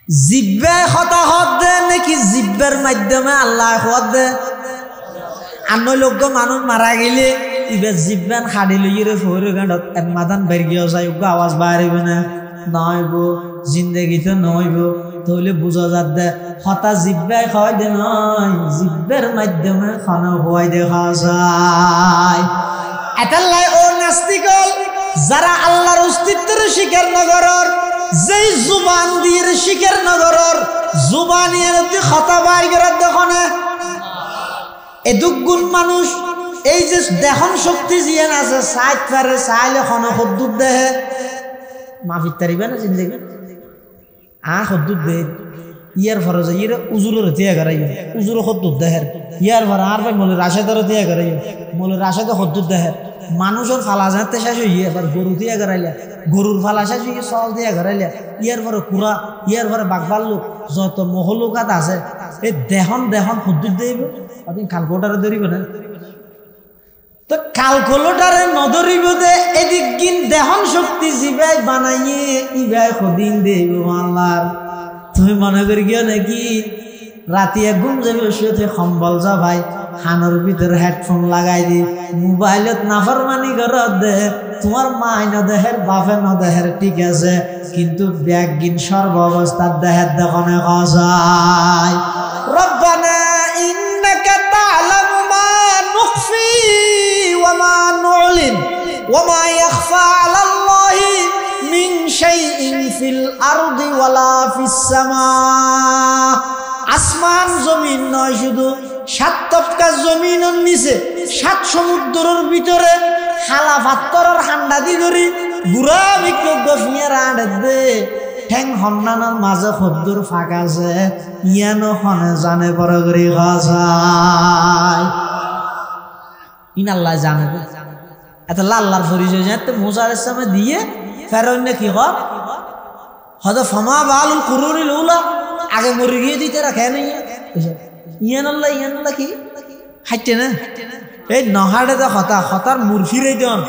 জিব্বায় কথা হদ দে নাকি জিব্বার মাধ্যমে আল্লাহ হদ দে? আন্ন লোক মানুষ মারা গেলে ইবার জিব্বান হাড়ি লইয়ে ফোরে গাঁডত মাদান বেরিয়ে যায় আওয়াজ বাড়িব না নইব জিন্দগিতে নইব তাহলে বুঝা যাত দে হতা জিব্বায় খাওয়াই দে নয় জিব্বার মাধ্যমে খানা হওয়াই দেখা যায়। এটালাই ও নাস্তিকল যারা আল্লাহর অস্তিত্বের স্বীকার নগরর যেই জুবান দিয়ে স্বীকার নগরর জুবানিয়ে হতা বাইর করার দেখো না এদুগুণ মানুষ এই যে দেহন শক্তি জিয়ান আছে সাইড পারে চাইলে খন সদ্দুর দেহে মাফির তারিবে না জিন্দগি সদ্দুর দেহে ইয়ার ফর যায় ইয়ে উজুরের তিয়া করাই উজুর সদ্দুর দেহের ইয়ার ফর আর ভাই মলের রাশেদার তিয়া করাই মলের রাশেদে সদ্দুর দেহের মানুষের ফালা যাতে শেষ হইয়ে এবার গরু দিয়া করাইলা গরুর ফালা শেষ হইয়ে চল দিয়া করাইলা ইয়ার পরে কুড়া ইয়ার পরে বাঘবার লোক যত মহলুকাত আছে এই দেহন দেহন সদ্দুর দেব আপনি কালকোটারে ধরিব না তো কালকোটারে নধরিব দে এদিক গিন দেহন শক্তি জিবাই বানাইয়ে ইবাই সদিন দেব আল্লাহর তুমি মনে করি গিয়ে নাকি রাতিয়া ঘুম যাবে শুয়ে সম্বল যা ভাই হানোর ভিতরে হেডফোন লাগাই দি মোবাইলত নাফরমানি করত দে তোমার মাই ন দেহের বাপে ন দেহের ঠিক আছে কিন্তু ব্যাগ গিন সর্ব অবস্থার দেহের দেখনে যায়। রব্বানা ইন্নাকা তা'লামু মা নুখফি ওয়া মা নু'লিন ওয়া মা ইয়াখফা 'আলাল্লাহি মিন শাইইন ফিল আরদি ওয়ালা ফিস সামা। আসমান জমিন নয় শুধু সাত তপকা জমিনের নিচে সাত সমুদ্রের ভিতরে হালা পাত্তরের হান্ডা দি ধরি বুড়া বিক্ষোভ গফিয়ারা আড়ে দে ঠেং হন্নানোর মাঝে খদ্দুর ফাঁক আছে ইয়ানো হনে জানে বড় করে গাছায় ইন আল্লাহ জানে দে এত লাল্লার পরিচয় জানতে মুসা আলাইহিস সালাম দিয়ে ফেরাউন কি হয় হয়তো ফমা বালুল কুরুরিল উলা আগে মরে গিয়ে দিতে রাখে নাই ইয়ান আল্লাহ কি হাইটে না এই নহাড়ে দে হতার মুরফিরে দেন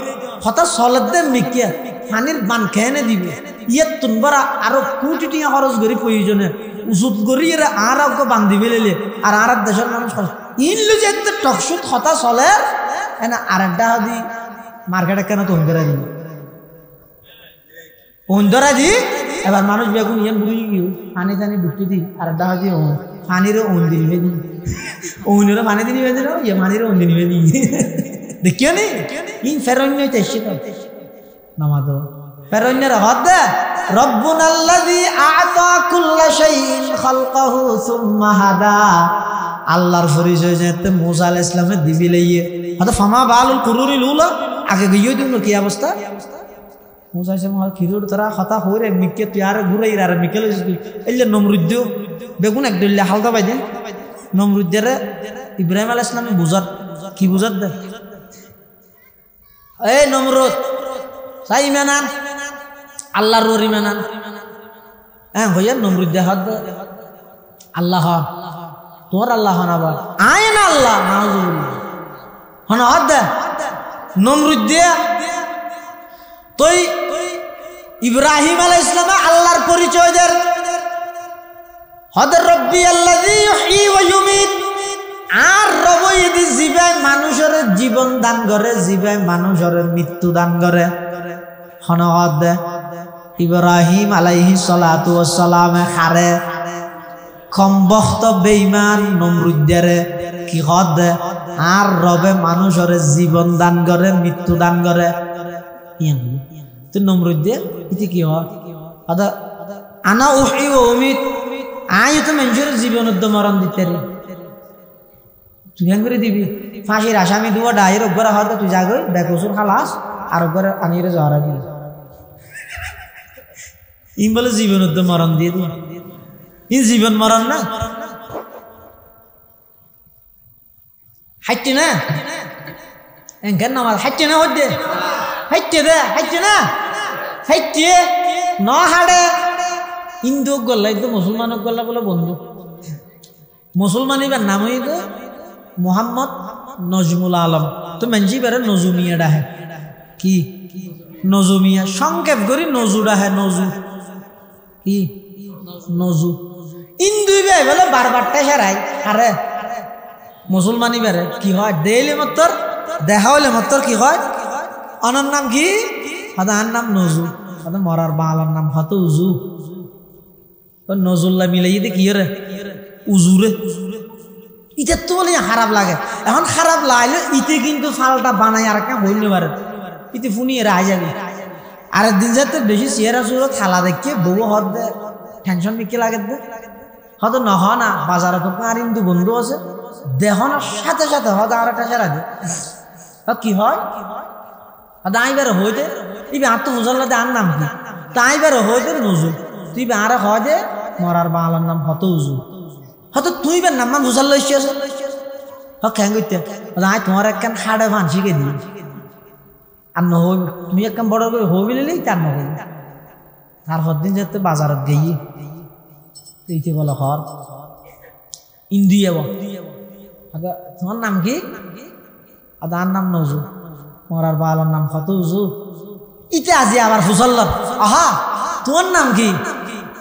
হতার চলত দে মিকিয়া পানির বান খেয়ে নে দিবে ইয়াত তুনবার আরো কোটি টিয়া খরচ করি প্রয়োজনে উজুত করি এরা আর বান্ধি ফেলেলে আর দেশের মানুষ ইনলু যে টকশুত হতা চলে এনা আর একটা দি মার্কেটে কেন তো অন্ধরা দিবে অন্ধরা দি এবার মানুষ বেগুন ইয়ান বুড়ি গিয়ে পানি টানি ঢুকতে দি আর একটা দি পানিরও ওন্দি নিবে দি ওনেরও পানি দি নিবে দিল ইয়ে পানিরও ওন্দি নিবে দি দেখিও নি ইন ফেরন্য চাইছে তো নামাজ ফেরন্যের হদ রব্বুনাল্লাযী আ'তা কুল্লা শাইইন খালকাহু সুম্মা হাদা। আল্লাহর পরিচয় যেতে মুসা আলাইহিস সালামে দিবি লইয়ে হয়তো ফামা বালুল কুরুরিল উলা আগে গিয়ে দিল কি অবস্থা মুসা আলাইহিস সালাম খিরুর তোরা কথা হইরে মিকে তুই আর ঘুরাই আর মিকেল এলে নমরুদ্দ বেগুন এক দল্লা হালদা বাইদে নমরুদ্দের ইব্রাহিম আলাইহিস সালামে বুঝাত কি বুঝাত দে এই নমরুদ সাই মেনান আল্লাহর ররি মেনান হইয়া নমরুদ হদ আল্লাহ তোর আল্লাহ হন আবার আয় না আল্লাহ নাউজুবিল্লাহ হন হদ নমরুদ দিয়া তুই ইব্রাহিম আলাইহিস সালাম আল্লাহর পরিচয় দের হদ রব্বি আল্লাযী ইউহয়ী ওয়া ইউমীত আর রব ইদি জিবাই মানুষের জীবন দান করে জিবাই মানুষের মৃত্যু দান করে হন হদ ইব্রাহিম আলাইহিস সালাতু ওয়াস সালাম হারে কমবখত বেঈমান নমরুদের কি হদ আর রবে মানুষের জীবন দান করে মৃত্যু দান করে ইয়ান তো নমরুদের ইতি কি হয় আদা আনা উহয়ী ওয়া উমীত আই তো মানুষের জীবনের মরণ দিতে রে তুই কেন করে দিবি ফাঁসির আসামি দুয়া ডায়ের ওপরে হয়তো তুই যাগো বেকসুর খালাস আর ওপরে আনিরে জহরা দিবি ইন বলে জীবনের মরণ দিয়ে দিই ইন জীবন মরণ না হাইটে না কেন আমার হাইটে না হচ্ছে হাইটে দে হাইটে না হাইটে ন হাড়ে হিন্দু গল্লা কিন্তু মুসলমান গল্লা বলে বন্ধু মুসলমান এবার নাম হইত মোহাম্মদ নজমুল আলম তো মেনজি বেড়ে নজুমিয়া ডাহে কি নজুমিয়া সংক্ষেপ করি নজু ডাহে নজু কি নজু ইন্দুই বে বলে বারবারটা সারাই আরে মুসলমানি বেরে কি হয় দেইলে মত্তর দেখা হইলে মত্তর কি হয় অনার নাম কি আদার নাম নজু আদা মরার বালার নাম হতো উজু নজুল্লাহ মিলাই দিয়ে কি রে উজুরে ইটা তো বলে খারাপ লাগে এখন খারাপ লাগলে ইতে কিন্তু ফালটা বানাই আর একটা হইলে পারে ইতে ফুনিয়ে রায় যাবে আরেকদিন যাতে বেশি চেহারা চুরো থালা দেখে বউ হদ দে টেনশন মিকে লাগে দে হয়তো নহ না বাজারে তো আর কিন্তু বন্ধু আছে দেহ না সাথে সাথে হয়তো আর একটা সেরা দে কি হয় আই বের হইতে ইবে আর তো মুজল্লা দে আর নাম কি তাই বের হইতে নজু তুই বে আর হয় দে মরার বাংলার নাম হতো উজু হয়তো তুই বের নাম মুজল্লা এসে আছে কেন করতে আই তোমার একখান হাড়ে ভান শিখে দিই আর নহইব তুমি একদম বড় করে হবি নিলেই তার নহইব তারপর দিন যেতে বাজারত গিয়ে এইতে বলে হর ইন্দিয়া তোমার নাম কি আদার নাম নজু মরার বালার নাম কত উজু ইতে আজি আবার ফুসল্ল আহা তোমার নাম কি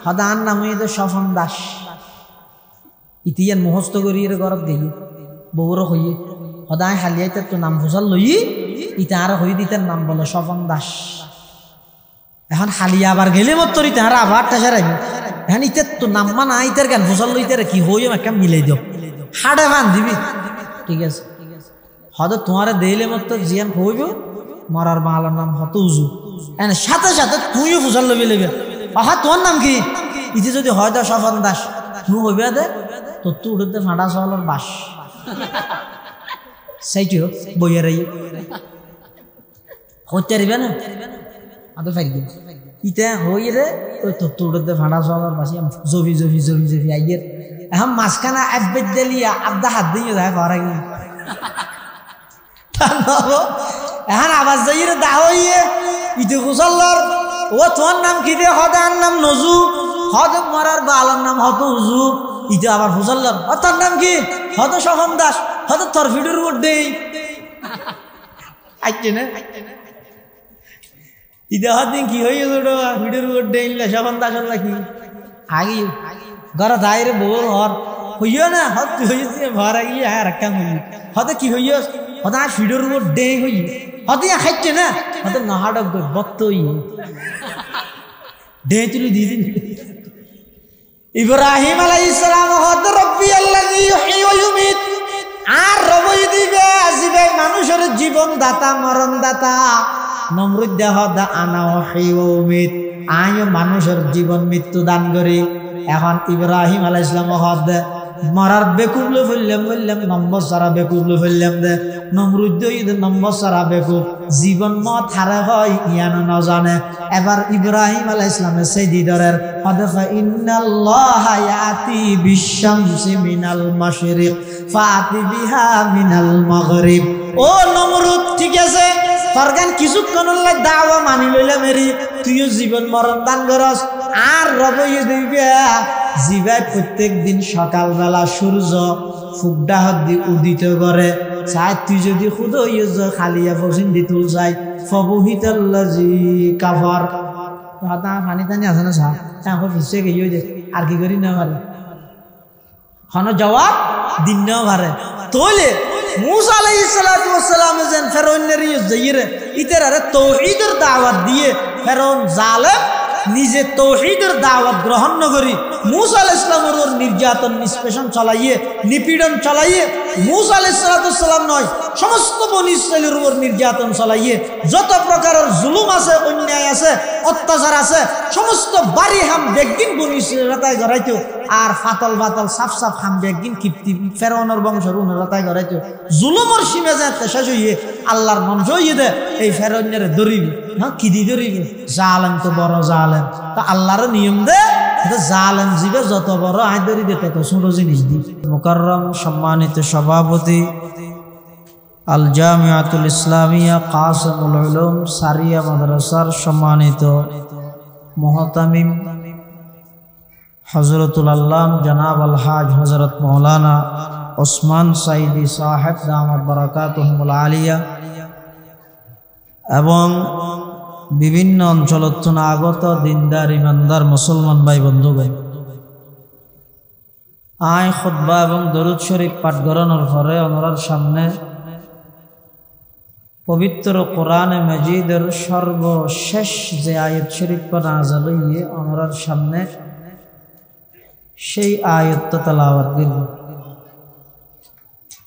আদার নাম হইতে স্বপন দাস ইতিয়ান মুহস্ত করি ঘরত গিয়ে বউর হইয়ে সদায় হালিয়াইতে তো নাম ফুসল লই ইটা আর হই দিতেন নাম বলে স্বপন দাস এখন হালিয়া আবার গেলে মত্তর ইতে আর আবার ঠেসারাইব এখন ইতে তো নাম্মা না ইতের কেন ফুসল লইতে কি হইম একটা মিলাই দিও হাড়ে বান দিবি ঠিক আছে হয়তো তোমার দেইলে মতো জিয়ান হইব মরার বাংলার নাম হতো উজু এনে সাথে সাথে তুইও ফুসল লবি লেবে আহা তোমার নাম কি ইতি যদি হয় তো স্বপন দাস নু হইবে দে তো তুই উঠতে ফাঁটা সওয়ালের বাস সেইটিও বইয়ের হইতে পারিবে না আদৌ ফাইল ইটা হই রে ওই তো উঠতে ফাঁটা সওয়ালের বাসি জফি জফি জফি জফি আইয়ের এখন মাঝখানে আব্বেদ দিলিয়া আবদা হাত দিয়ে যায় ঘর আগে এখন আবাস যাই রে দা হইয়ে ইতে কুসল্লর ও তোমার নাম কি রে হদার নাম নজু হদ মরার বালার নাম হত উজু ইতে আবার ফুসল্লর ও তোর নাম কি হত স্বপন দাস হত তোর ভিডিওর উপর দেই আইতে না ইতে হদিন কি হয়ে গেল ভিডিওর উপর দেই স্বপন দাস কি আগে ঘর দায়ের বউ হর হইও না হত হইছে ঘর আগিয়ে আর একটা হই হত কি হইও হত আর ভিডিওর উপর ডে হই হত ইয়া খাইছে না হত নাহাডক বত্তই ডে তুলি দি দিন ইব্রাহিম আলাইহিস সালাম হত রব্বি আল্লাযী ইউহয়ী ওয়া ইউমীত আর রবই দিবে আসিবে মানুষের জীবন দাতা মরণ দাতা নমরুদ দেহ দা আনা ওয়াহয়ী ওয়া উমীত আয় মানুষের জীবন মৃত্যু দান করি এখন ইব্রাহিম আলাইহিস সালাম হদ মরার বেকুবলে ফেললাম বললাম নম্বর সারা বেকুবলে ফেললাম দে নমরুদ নম্বর সারা বেকুব জীবন মত হারে হয় ইয়ানো না জানে এবার ইব্রাহিম আলাইহিস সালামের সেই দিদরের হদফা ইন্নাল্লাহা ইয়াতি বিশ-শামসি মিনাল মাশরিক ফাতি বিহা মিনাল মাগরিব ও নমরুদ ঠিক আছে ফরগান কিছুক্ষণ হলে দাওয়া মানি লইলে মেরি তুইও জীবন মরণ দান করস আর রবই দিবে জিবাই প্রত্যেক দিন সকালবেলা সূর্য ফুকডা দি উদিত করে চাই তুই যদি খুদ খালিয়া পশ্চিম দি তুল চাই ফবুহিতাল্লাজি কাফার হাতা পানি টানি আছে না চা এখন ফিসে গিয়ে যে আর কি করি না পারে হন জবাব দিন না পারে তোলে मूसा अलैहिस्सलाम যেন ফেরাউনের যাইরে ইতারে তাওহীদের দাওয়াত দিয়ে ফেরাউন জালেম নিজে তাওহীদের দাওয়াত গ্রহণ না করি मूसा আলাইহিস সালামের উপর নির্যাতন নিষ্পেষণ চালাইয়ে নিপীড়ন চালাইয়ে मूसा আলাইহিস সালাম নয় সমস্ত বনি ইসরাইলের উপর নির্যাতন চালাইয়ে যত প্রকারের জুলুম আছে অন্যায় আছে অত্যাচার আছে সমস্ত বাড়ি হাম বেগিন বনি ইসরাইলের রাতায় গড়াইতো আর ফাতল বাতল সাফ সাফ হাম বেগিন কিপ্তি ফেরাউনের বংশের রাতায় গড়াইতো জুলুমের সীমা যাতে শেষ হইয়ে আল্লাহর মন জইয়ে দে এই ফেরাউনের দরিবি হ্যাঁ কি দি দরিবি জালেম তো বড় জালেম তা আল্লাহর নিয়ম দে জালেম জীবে যত বড় আয় দরি দে তত ছোট জিনিস দি মুকাররম সম্মানিত সভাপতি আল জামিয়াতুল ইসলামিয়া কাসিমুল উলুম সারিয়া মাদ্রাসার সম্মানিত মুহতামিম হযরতুল আল্লাম জনাব আল হাজ হযরত মাওলানা ওসমান সাইদি সাহেব দামাত বারাকাতুহুমুল আলিয়া এবং বিভিন্ন অঞ্চলত আগত দিনদার ইমানদার মুসলমান ভাই বন্ধুগণ আয় খুতবা এবং দরুদ শরীফ পাঠ করানোর পরে ওনার সামনে পবিত্র কোরআনে মাজিদের সর্বশেষ যে আয়াত শরীফ নাযিল হইয়ে ওনার সামনে সেই আয়াতটা তেলাওয়াত করব।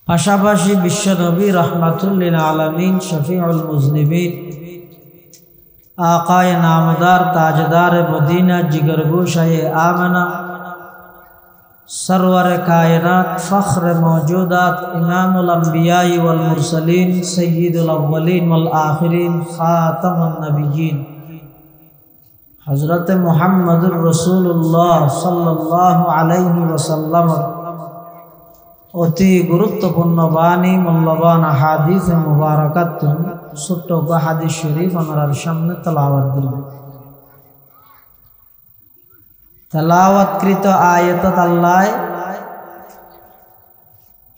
পাশাপাশি বিশ্বনবী রাহমাতুল লিল আলামিন শফিউল মুজনিবিন आकाए नामदार ताजदार मदीना जिगरगोशाए आमना सरवर कायनात फ़ख्र मौजूदात इमामुल अंबियाई वल मुरसलीन सय्यिदुल अव्वलीन वल आखिरीन खातमुन नबिय्यीन हज़रत मुहम्मदुर रसूलुल्लाह सल्लल्लाहु अलैहि वसल्लम অতি গুরুত্বপূর্ণ বাণী মূল্যবান হাদিস মুবারাকাত ছোট্ট হাদিস শরীফ আমার সামনে তেলাওয়াত করব। তেলাওয়াতকৃত আয়াত আল্লাহ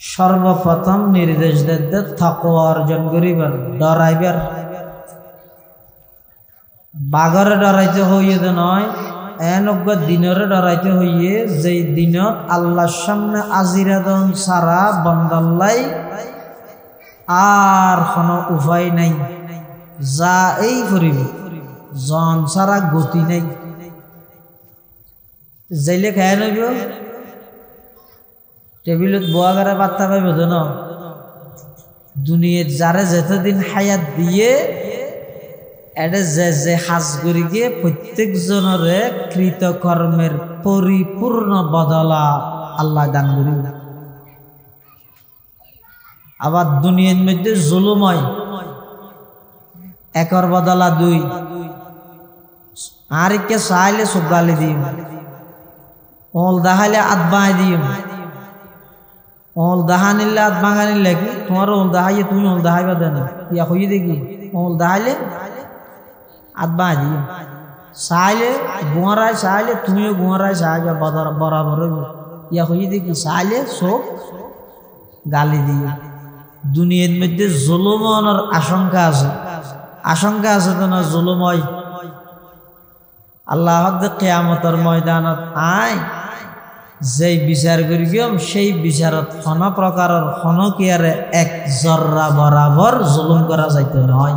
সর্বপ্রথম নির্দেশ দেন তাকওয়া অর্জন করিবার, ডরাইবার। বাগরে ডরাইতে হইয়ে নয়, এনজ্ঞ দিনরে ডরাইতে হইয়ে যেই দিনত আল্লাহর সামনে আজিরাদন সারা বন্দাল্লাই আর কোনো উপায় নাই, যা এই করিব জন সারা গতি নাই। যাইলে খায় নইব টেবিলত বোয়া করে বার্তা পাইব ন দুনিয়ার যারে যেতদিন হায়াত দিয়ে এটা যে যে হাজ করি গিয়ে প্রত্যেক জনরে কৃতকর্মের পরিপূর্ণ বদলা আল্লাহ দান করি। আবার দুনিয়ার মধ্যে জুলুম হয়, একর বদলা দুই, আর কে চাইলে সব গালি দিম, ওল দাহাইলে আত বাঁই দিম, ওল দাহা নিলে আত ভাঙা নিলে কি তোমার ওল দাহাইয়ে তুমি ওল দাহাইবা দেন ইয়া হইয়ে দেখি ওল দাহাইলে আদবাই দিও, চাইলে গুঁয়ারায় চাইলে তুমিও গুঁয়ারায় চাইবে বরাবর ইয়া হয়ে দেখি চাইলে সব গালি দিও। দুনিয়ার মধ্যে জুলুমের আশঙ্কা আছে, আশঙ্কা আছে তো না জুলুম হয়। আল্লাহ কিয়ামতের ময়দানত আয় যেই বিচার করি গিয়ম সেই বিচারত কোন প্রকারের কোন কিয়ারে এক জর্রা বরাবর জুলুম করা যাইতে নয়।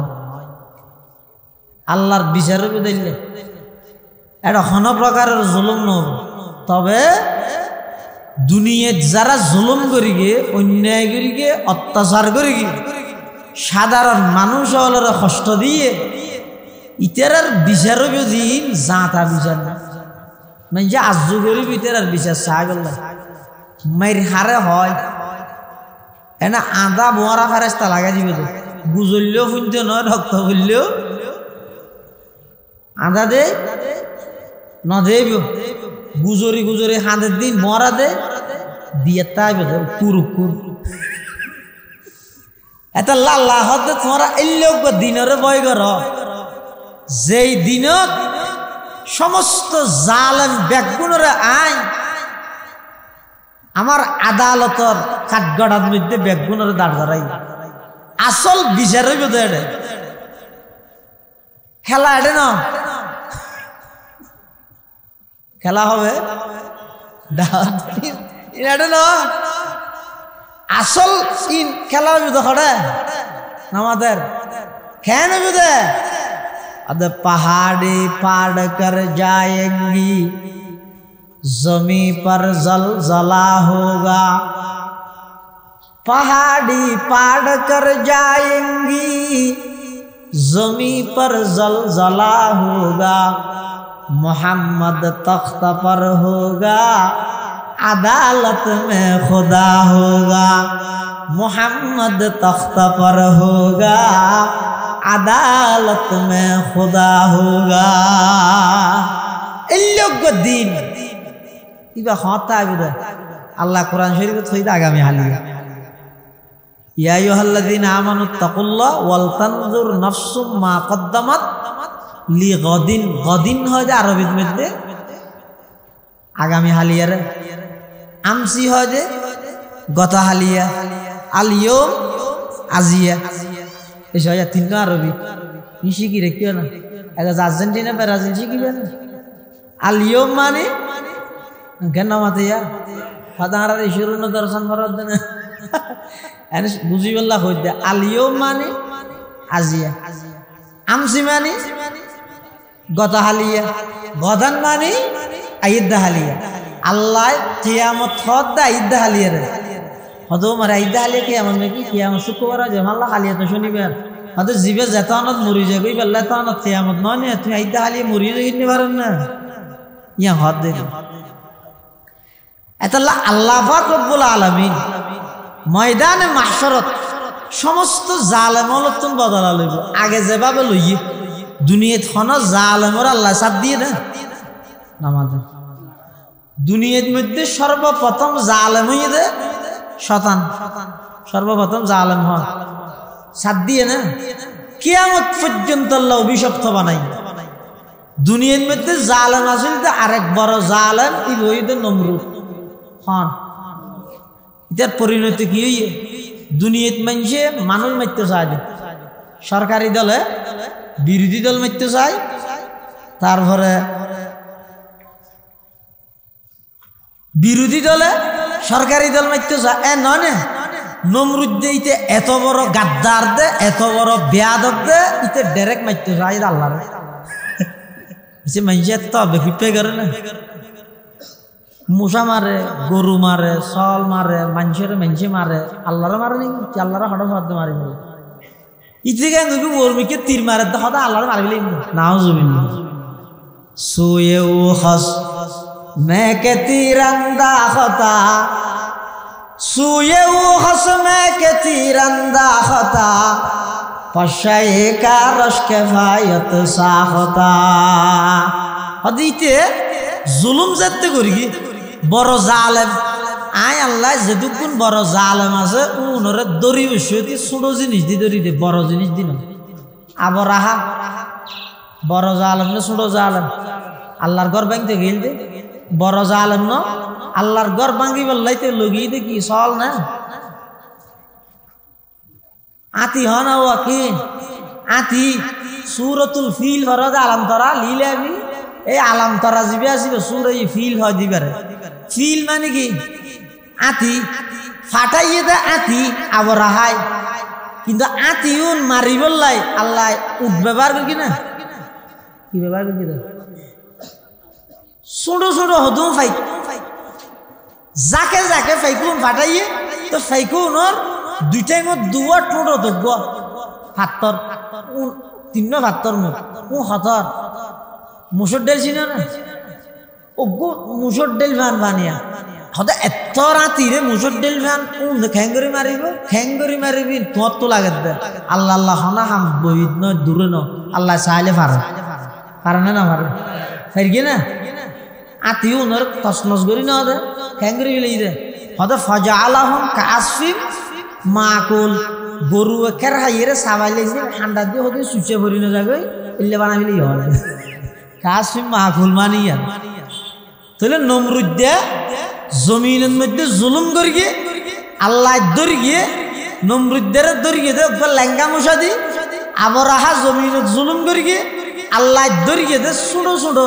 আল্লাহর বিচারে দিলে এটা কোনো প্রকারের জুলুম নয়। তবে দুনিয়ায় যারা জুলুম করি গিয়ে অন্যায় করি গিয়ে অত্যাচার করি গিয়ে সাধারণ মানুষ হলের কষ্ট দিয়ে ইতারার বিচার দিন যাতা বিচার না মানে যে আজু করি ইতারার বিচার চাহ গেল মাইর হারে হয় এনা আদা বোয়ারা ফেরেস্তা লাগাই দিবে তো গুজরলেও শুনতে নয়, রক্ত বললেও আদা দে ন দেব গুজরি গুজরি হাঁদের দিন মরা দে দিয়ে তাই কুরুকুর এটা লাল্লাহ হতে তোমরা এলেও দিনের বয় কর যেই দিনত সমস্ত জালেম ব্যাগুণরে আইন আমার আদালতর কাঠগড়ার মধ্যে ব্যাগুণরে দাঁড় করাই আসল বিচার হইব তো এটা খেলা এটা না খেলা হবে আসল খেলা হবে তো খড়ে আমাদের কেন বুঝে अदे पहाड़ी पाड़ कर जाएंगी जमी पर जलजला होगा, पहाड़ी पाड़ कर जाएंगी जमी पर जलजला होगा, मोहम्मद तख्त पर होगा अदालत में खुदा होगा, मोहम्मद तख्त पर होगा अदालत में खुदा होगा। दिन इबा खाता है अल्लाह कुरान शरीफ थोड़ी आगामी हालिया या अय्युहल्लज़ीना आमानु तक़ुल्लाह वल तंजुर नफ्सुम मा क़द्दमत लिगदिन। गदिन হয় যে আরবির মধ্যে আগামী হালিয়ার, আমসি হয় যে গত হালিয়া, আল ইয়ুম আজিয়া, এই হয় তিন আরবি শিখি রে কিও না এক আর্জেন্টিনা ব্রাজিল শিখিবে না। আল ইয়ুম মানে কেন মাতিয়া ফাদার ঈশ্বর দর্শন করার দেন এনে বুঝি বললা হই দে আলিও মানে আজিয়া আমসি মানে গতহালিয়া গদান মানে আইদা হালিয়া আল্লাহ কিয়ামত হদ দা আইদা হালিয়া রে হদো মারে আইদা হালিয়া কিয়ামত নাকি কিয়ামত শুক্রবার যে আল্লাহ হালিয়া তো শনিবার হদো জিবে যেতানত মরি যাবে বললা তানত কিয়ামত নয় না তুমি আইদা হালিয়া মরি যাইনি পারেন না ইয়া হদ দে এতাল্লাহ আল্লাহ পাক রব্বুল আলামিন ময়দানে মাহশরত সমস্ত জালেমলতুন বদলা লইব আগে যেভাবে লইয়ে দুনিয়াত হন জালেমর আল্লাহ সাথ দিয়ে না নামাজ দুনিয়ার মধ্যে সর্বপ্রথম জালেম হইয়ে দে শতান সর্বপ্রথম জালেম হন সাথ দিয়ে না কিয়ামত পর্যন্ত আল্লাহ অভিশপ্ত বানাই দুনিয়ার মধ্যে জালেম আসল আরেক বড় জালেম ইবইদ নমরুদ হন এটার পরিণতি কি হইয়ে দুনিয়াত মানুষে মানুষ মারতে চায় সরকারি দলে বিরোধী দল মারতে চায় তারপরে বিরোধী দলে সরকারি দল মারতে চায় এ নয় না নমরুদ দিতে এত বড় গাদ্দার দে এত বড় বেয়াদব দে ইতে ডাইরেক্ট মারতে চায় আল্লাহ মানুষে তো বেফিপে করে না মশা মারে গরু মারে সল মারে মানুষের মানুষে মারে আল্লাহরে মারে নাকি আল্লাহরে হঠাৎ হঠাৎ মারি বলে ইতিকে নদী মর্মিকে তীর মারে তো হঠাৎ আল্লাহরে মারবি নাও জমিন সোয়ে ও হস मैं के तीरंदा होता सोए ও হস मैं के तीरंदा होता पशाए का रश के फायत सा होता হদিতে জুলুম যাতে করি বড় জালেম আয় আল্লাহ যেটুকুন বড় জালেম আছে উনরে দড়ি বসে ছোট জিনিস দি দড়ি দে বড় জিনিস দিন আবার আহা বড় জালেম না ছোট জালেম আল্লাহর ঘর ভাঙতে গেল দে বড় জালেম ন আল্লাহর ঘর ভাঙি বললাইতে লগিয়ে দে কি চল না আতি হন ওয়াকিন আতি সূরাতুল ফিল ফরজ আলাম তরা লিলাবি এই আলাম তরা জিবে আসিব সূরা ই ফিল হয় দিবারে ফিল মানে কি আতি ফাটাইয়ে দে আতি আবার রাহাই কিন্তু আতিউন মারি বললাই আল্লাহ উঠ ব্যবহার করি না কি ব্যবহার করি দে ছোট ছোট হদুম ফাই যাকে যাকে ফাইকুন ফাটাইয়ে তো ফাইকুনর দুইটাই মত দুয়া টোটো দগ্গ হাতর তিন্ন হাতর মুখ ও হাতর মুসুর ডেল ছিল না ও মুসুর ডেল ভান বানিয়া হতে এত রাতিরে মুসুর ডেল ভান খেঙ্গরি মারিবি তোর তো লাগে দে আল্লাহ আল্লাহ হনা হাম বহিত ন দূরে ন আল্লাহ চাইলে পারে না পারে ফের গিয়ে না আতি উনার তসনস করি না দে খেঙ্গরি গেলে দে হতে ফজা আলাহম কাসফিম মাকুল গরু একের হাইয়েরে সাবাই লাগছে ঠান্ডা দিয়ে হতে সুচে ভরি না যাবে ইল্লে বানাবিলেই হয় কাসফিম মাকুল মানিয়া তাহলে নমরুদ দে জমিনের মধ্যে জুলুম করি গিয়ে আল্লাহ ধরি গিয়ে নমরুদের ধরি গিয়ে দে লেঙ্গা মশা দি আবার আহা জমিনের জুলুম করি গিয়ে আল্লাহ ধরি গিয়ে দে ছোট ছোট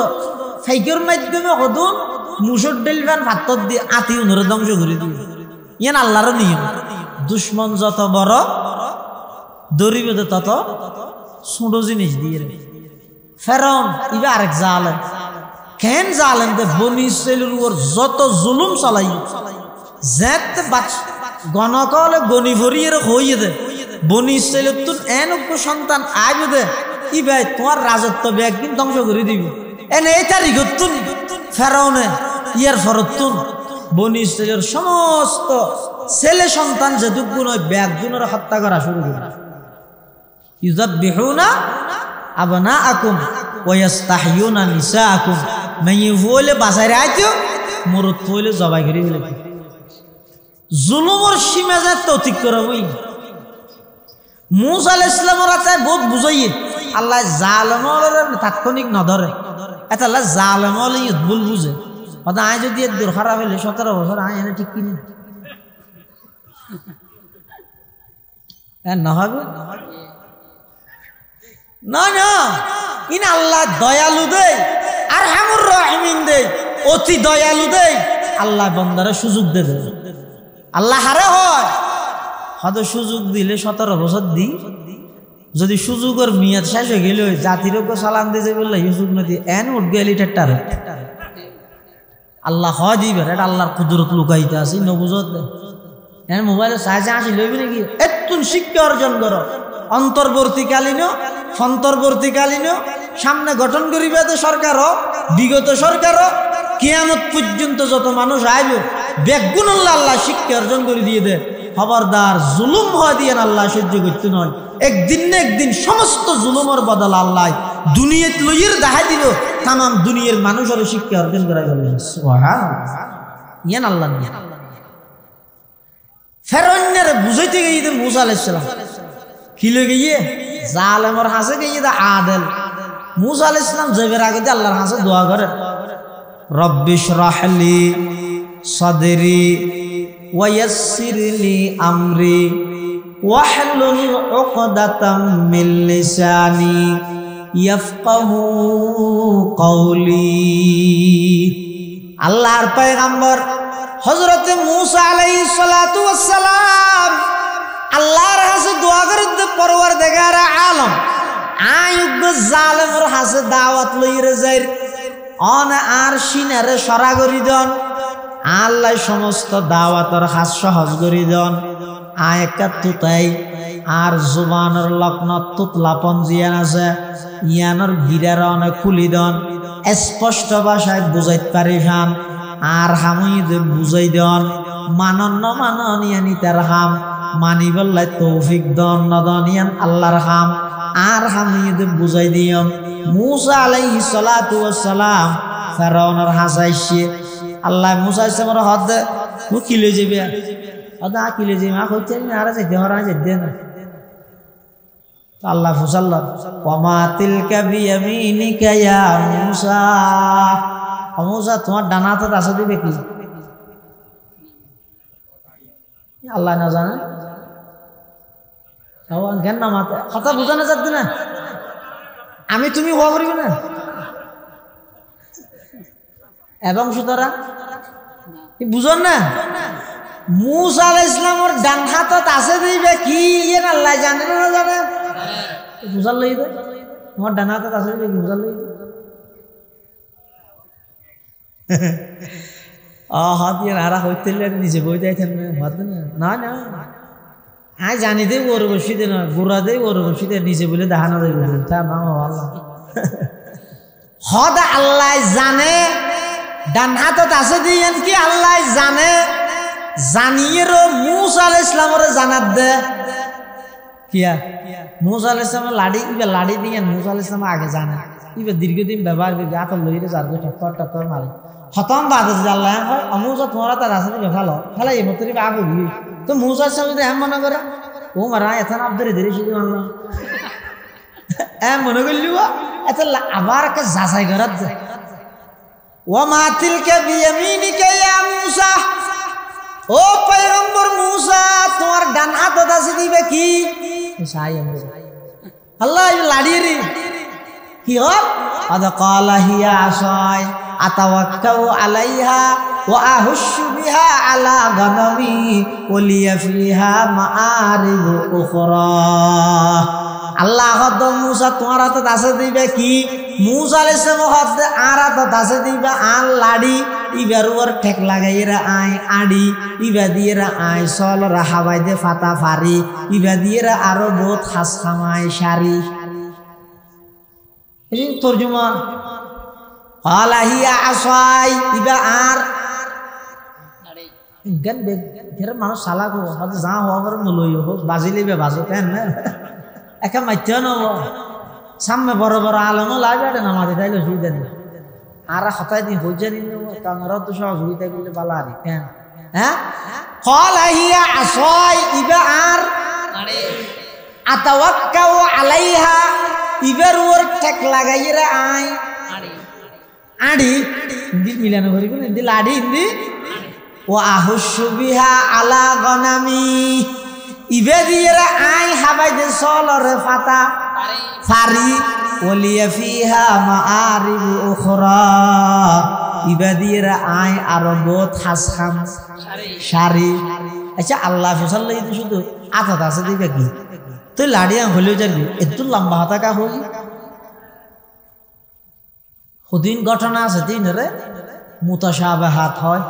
ফাইকের মাধ্যমে হদুন মুসুর ডেল ভান ভাতর দিয়ে আতি উনরে ধ্বংস করে দিয়ে ইয়ান আল্লাহর নিয়ম দুশ্মন যত বড় দরিবে তত ছোট জিনিস দিয়ে ফেরাউন ইবা আরেক জালেম কেন জালেম দে বনি ইসরাইলের উপর যত জুলুম চালাই যেত গণকলে গনি ভরিয়ে হইয়ে দে বনি ইসরাইলের তুন এনক সন্তান আইবে দে ই ভাই তোমার রাজত্ব একদিন ধ্বংস করে দিবি এনে এই তারিখ তুন ফেরাউনে ইয়ার ফরতুন বনি ইসরাইলের সমস্ত ছেলে সন্তান যেটুকুন ওই ব্যাগজনের হত্যা করা শুরু করে ইউযাববিহুনা আবনাআকুম ওয়া ইস্তাহয়ুনা নিসাআকুম মাইয়ে বলে বাজারে আইতো মরত বলে জবাই করে ফেলে জুলুমের সীমা যত অতিক্রম হই মুসা আলাইহিস সালামের আছে বহুত বুঝাইয়ে আল্লাহ জালেমের তাৎক্ষণিক ন ধরে এটা আল্লাহ জালেমল ভুল বুঝে কথা আয় যদি এর দূর খারাপ হলে 17 বছর আয় এনে ঠিক কিনা না হবে না না ইন আল্লাহ দয়ালু দেয় আর হামুর রহিমিন দেয় অতি দয়ালু দেয় আল্লাহ বান্দারে সুযোগ দেবে আল্লাহ হারে হয় হয়তো সুযোগ দিলে 17 বছর দিই যদি সুযোগের মেয়াদ শেষ হয়ে গেলে জাতিরও সালাম দিয়েছে বললে সুযোগ নদী এন উঠবে লিটারটার আল্লাহ হয় দিবে এটা আল্লাহর কুদরত লুকাইতে আছে নবুজত এন মোবাইলে সাহায্যে আসি লইবি নাকি একটু শিক্ষা অর্জন করো অন্তর্বর্তীকালীন সামনে গঠন করিবে তো সরকারও বিগত সরকারও কিয়ামত পর্যন্ত যত মানুষ আইব বেগুন আল্লাহ শিক্ষা অর্জন করে দিয়ে দে খবরদার জুলুম হয় দিয়ে আল্লাহ সহ্য করতে নয় একদিন না একদিন সমস্ত জুলুমের বদল আল্লাহ দুনিয়াত লইয়ের দেখা দিব তাম দুনিয়ার মানুষের শিক্ষা অর্জন করা গেল ইয়ান আল্লাহ ফেরনের বুঝাইতে গিয়ে মুসা আলাইহিস সালাম কি লগে গিয়ে জালেমর হাসে গিয়ে আদেল মুসা আলাইহিস সালাম যাবার আগে আল্লাহর হাসে দোয়া করে রব্বি ইশরাহ লি সাদরি ওয়া ইয়াসসির লি আমরি ওয়াহলুল উকদাতাম মিন লিসানি ইয়াফকাহু কওলি আল্লাহর পয়গম্বর হযরত মুসা আলাইহিস সালাতু ওয়াস সালাম আল্লাহর কাছে দোয়া করতে পরওয়ারদিগার আলম আইয়ুব জালেমের কাছে দাওয়াত লইরে যাইর অন আর সিনারে সরা করি দন আল্লাহ সমস্ত দাওয়াতের কাজ সহজ করি দন আয়কাতুতাই আর জুবানের লগ্ন তুতলাপন জিয়ান আছে ইয়ানোর গিরার অনেক খুলি দন স্পষ্ট ভাষায় বুঝাইতে পারি খান আর হামুইদে বুঝাই দন মানন্য মাননিয়ানি তার হাম মানিবল্লাই তৌফিক দন নদনিয়ান আল্লাহর হাম আর হামুইদে বুঝাই দিয়ম মুসা আলাইহিস সালাতু ওয়াস সালাম ফেরাউনের হাসাইছে আল্লাহ মুসা ইসলামের হদ মু কিলে যাবে আদা কিলে যাবে মা কইতে আমি আর যাইতে হরা যাইতে না আল্লাহ ফুসাল্লাহ ওমা তিলকা বিয়ামিনিকা ইয়া মুসা মুসা তোমার ডানা হাতে আছে দিবে কি আল্লাহ না জানে জ্ঞান না মাতে কথা বুঝানো যাচ্ছে না আমি তুমি হওয়া করিব না এবং সুতরাং বুঝন না মুসা আলাইহিস সালামের ডান হাতত আছে দিবে কি ইয়ে আল্লাহ জানে না জানে বুঝার লই দে তোমার ডান হাতত আছে দিবে কি বুঝার লই হাত দিয়ে নারা হইতে নিজে বই যাইতেন না না আই জানি দেই ওর বসিতে না গোড়া দেই ওর বসিতে নিজে বলে দেখানো যাইবে তা না আল্লাহ হদ আল্লাহ জানে ডান হাতত আছে দিয়েন কি আল্লাহ জানে জানিয়েরও মুসা আলাইহিস সালামের জানাত দে কিয়া মুসা আলাইহিস সালামের লাড়ি দিয়েন মুসা আলাইহিস সালাম আগে জানে ইবে দীর্ঘদিন ব্যবহার করে আত লইরে যাবে টক্কর মারে খতম বাদে আল্লাহ হয় মুসা তোমার তার আছে দিবে ভালো ভালো এই মতরি আগে গিয়ে তো মুসা আলাইহিস সালাম যদি এমন মনে করে ও মারা এখন আব্দুরে ধরে শুধু আল্লাহ এম মনে করলিব এত আবার একটা যাচাই করার যায় ওমা তিলকা বিয়ামিনিকা ইয়া মুসা ও পয়গম্বর মুসা তোমার ডান হাতত আছে দিবে কি আল্লাহ লাড়িয়ে কি হল আদা ক্বালা হিয়া আসাই আতাওয়াক্কাউ আলাইহা ওয়া আহুশু বিহা আলা গানামি ওয়া লিয়া ফিহা মাআরিব উখরা আল্লাহ হদ মুসা তোমার হাতত আছে দিবে কি মুসা আলাইহিস সালাম হদ আর হাতত আছে দিবে আন লাড়ি ইবার ওর ঠেক লাগাইরা আই আড়ি ইবা দিয়েরা আই সল রাহাবাই দে ফাতা ফারি ইবা দিয়েরা আরো বহুত খাস খামাই শাড়ি এই তরজমা আলাহিয়া আসাই ইবা আর গান বে ঘের মানুষ সালাক হদ যা হওয়ার মলই হোক বাজিলিবে বাজো কেন না একা মাইতে না সামনে বড় বড় আলমও লাগবে না মাঝে তাইলে সুবিধা নেই আর হতাই দিন হয়ে জানি কারণ তো সহযোগিতা করলে বালা আরে কেন হ্যাঁ ক্বালাহিয়া আসাই ইবা আর আতাওয়াক্কাউ আলাইহা ইবার ওর ঠেক লাগাইরা আই আড়ি হিন্দি মিলানো করিব না হিন্দি লাড়ি হিন্দি ও আহুশু বিহা আলা গনামি ইবে দিয়েরা আই হাবাই দে সলরে ফাতা ফারি ওলিয়া ফিহা মাআরিব উখরা ইবাদিয়েরা আয় আরবত হাসখাম শাড়ি আচ্ছা আল্লাহ ফসল লাগি শুধু আতাত আছে দিবে কি তুই লাড়িয়া হলেও যাবি একটু লম্বা হাতা কা হই হুদিন ঘটনা আছে তিন রে মুতাশাবাহাত হয়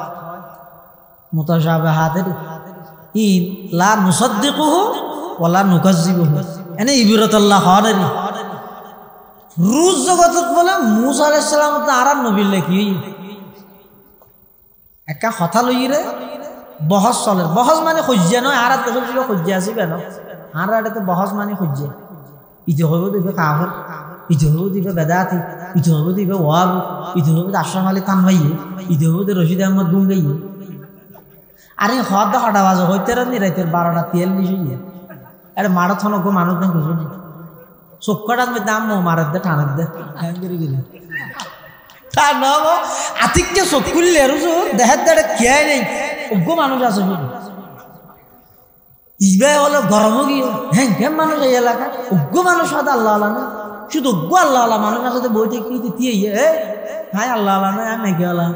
মুতাশাবাহাতের ইন লা নুসাদ্দিকুহু ওয়ালা নুকাজ্জিবুহু এনে ইবরাতুল্লাহ হনের রুজ জগতত বলে মুসা আলাইহিস সালাম তো আর নবী লেখি একা কথা লই রে বহস চলে বহস মানে খুঁজে নয় আর তো খুঁজে আসি কেন আর তো বহস মানে খুঁজে ইতে হইব দিবে কাফের ইতে হইব দিবে বেদাতি ইতে হইব দিবে ওয়াব ইতে হইব আশরাফ আলী থানভাইয়ে ইতে হইব রশিদ আহমদ দুঙ্গাইয়ে আরে হদ হটা বাজে হইতে রাত রাতের 12টা 43 হইয়ে আরে মারাথন গো মানুষ না কিছু নেই চক্কটার মধ্যে আম্মু মারার দে টানার দে তা নব আতিককে চকুললে আর দেখার দাঁড়ে খেয়াই নেই গো মানুষ আছে শুধু ইবে হলো গরম গিয়ে হ্যাঁ কেম মানুষ এই এলাকা গো মানুষ হয়তো আল্লাহ আল্লাহ না শুধু গো আল্লাহ আল্লাহ মানুষ আছে বইতে কি দিয়ে হ্যাঁ আল্লাহ আল্লাহ না আমি নাকি আল্লাহ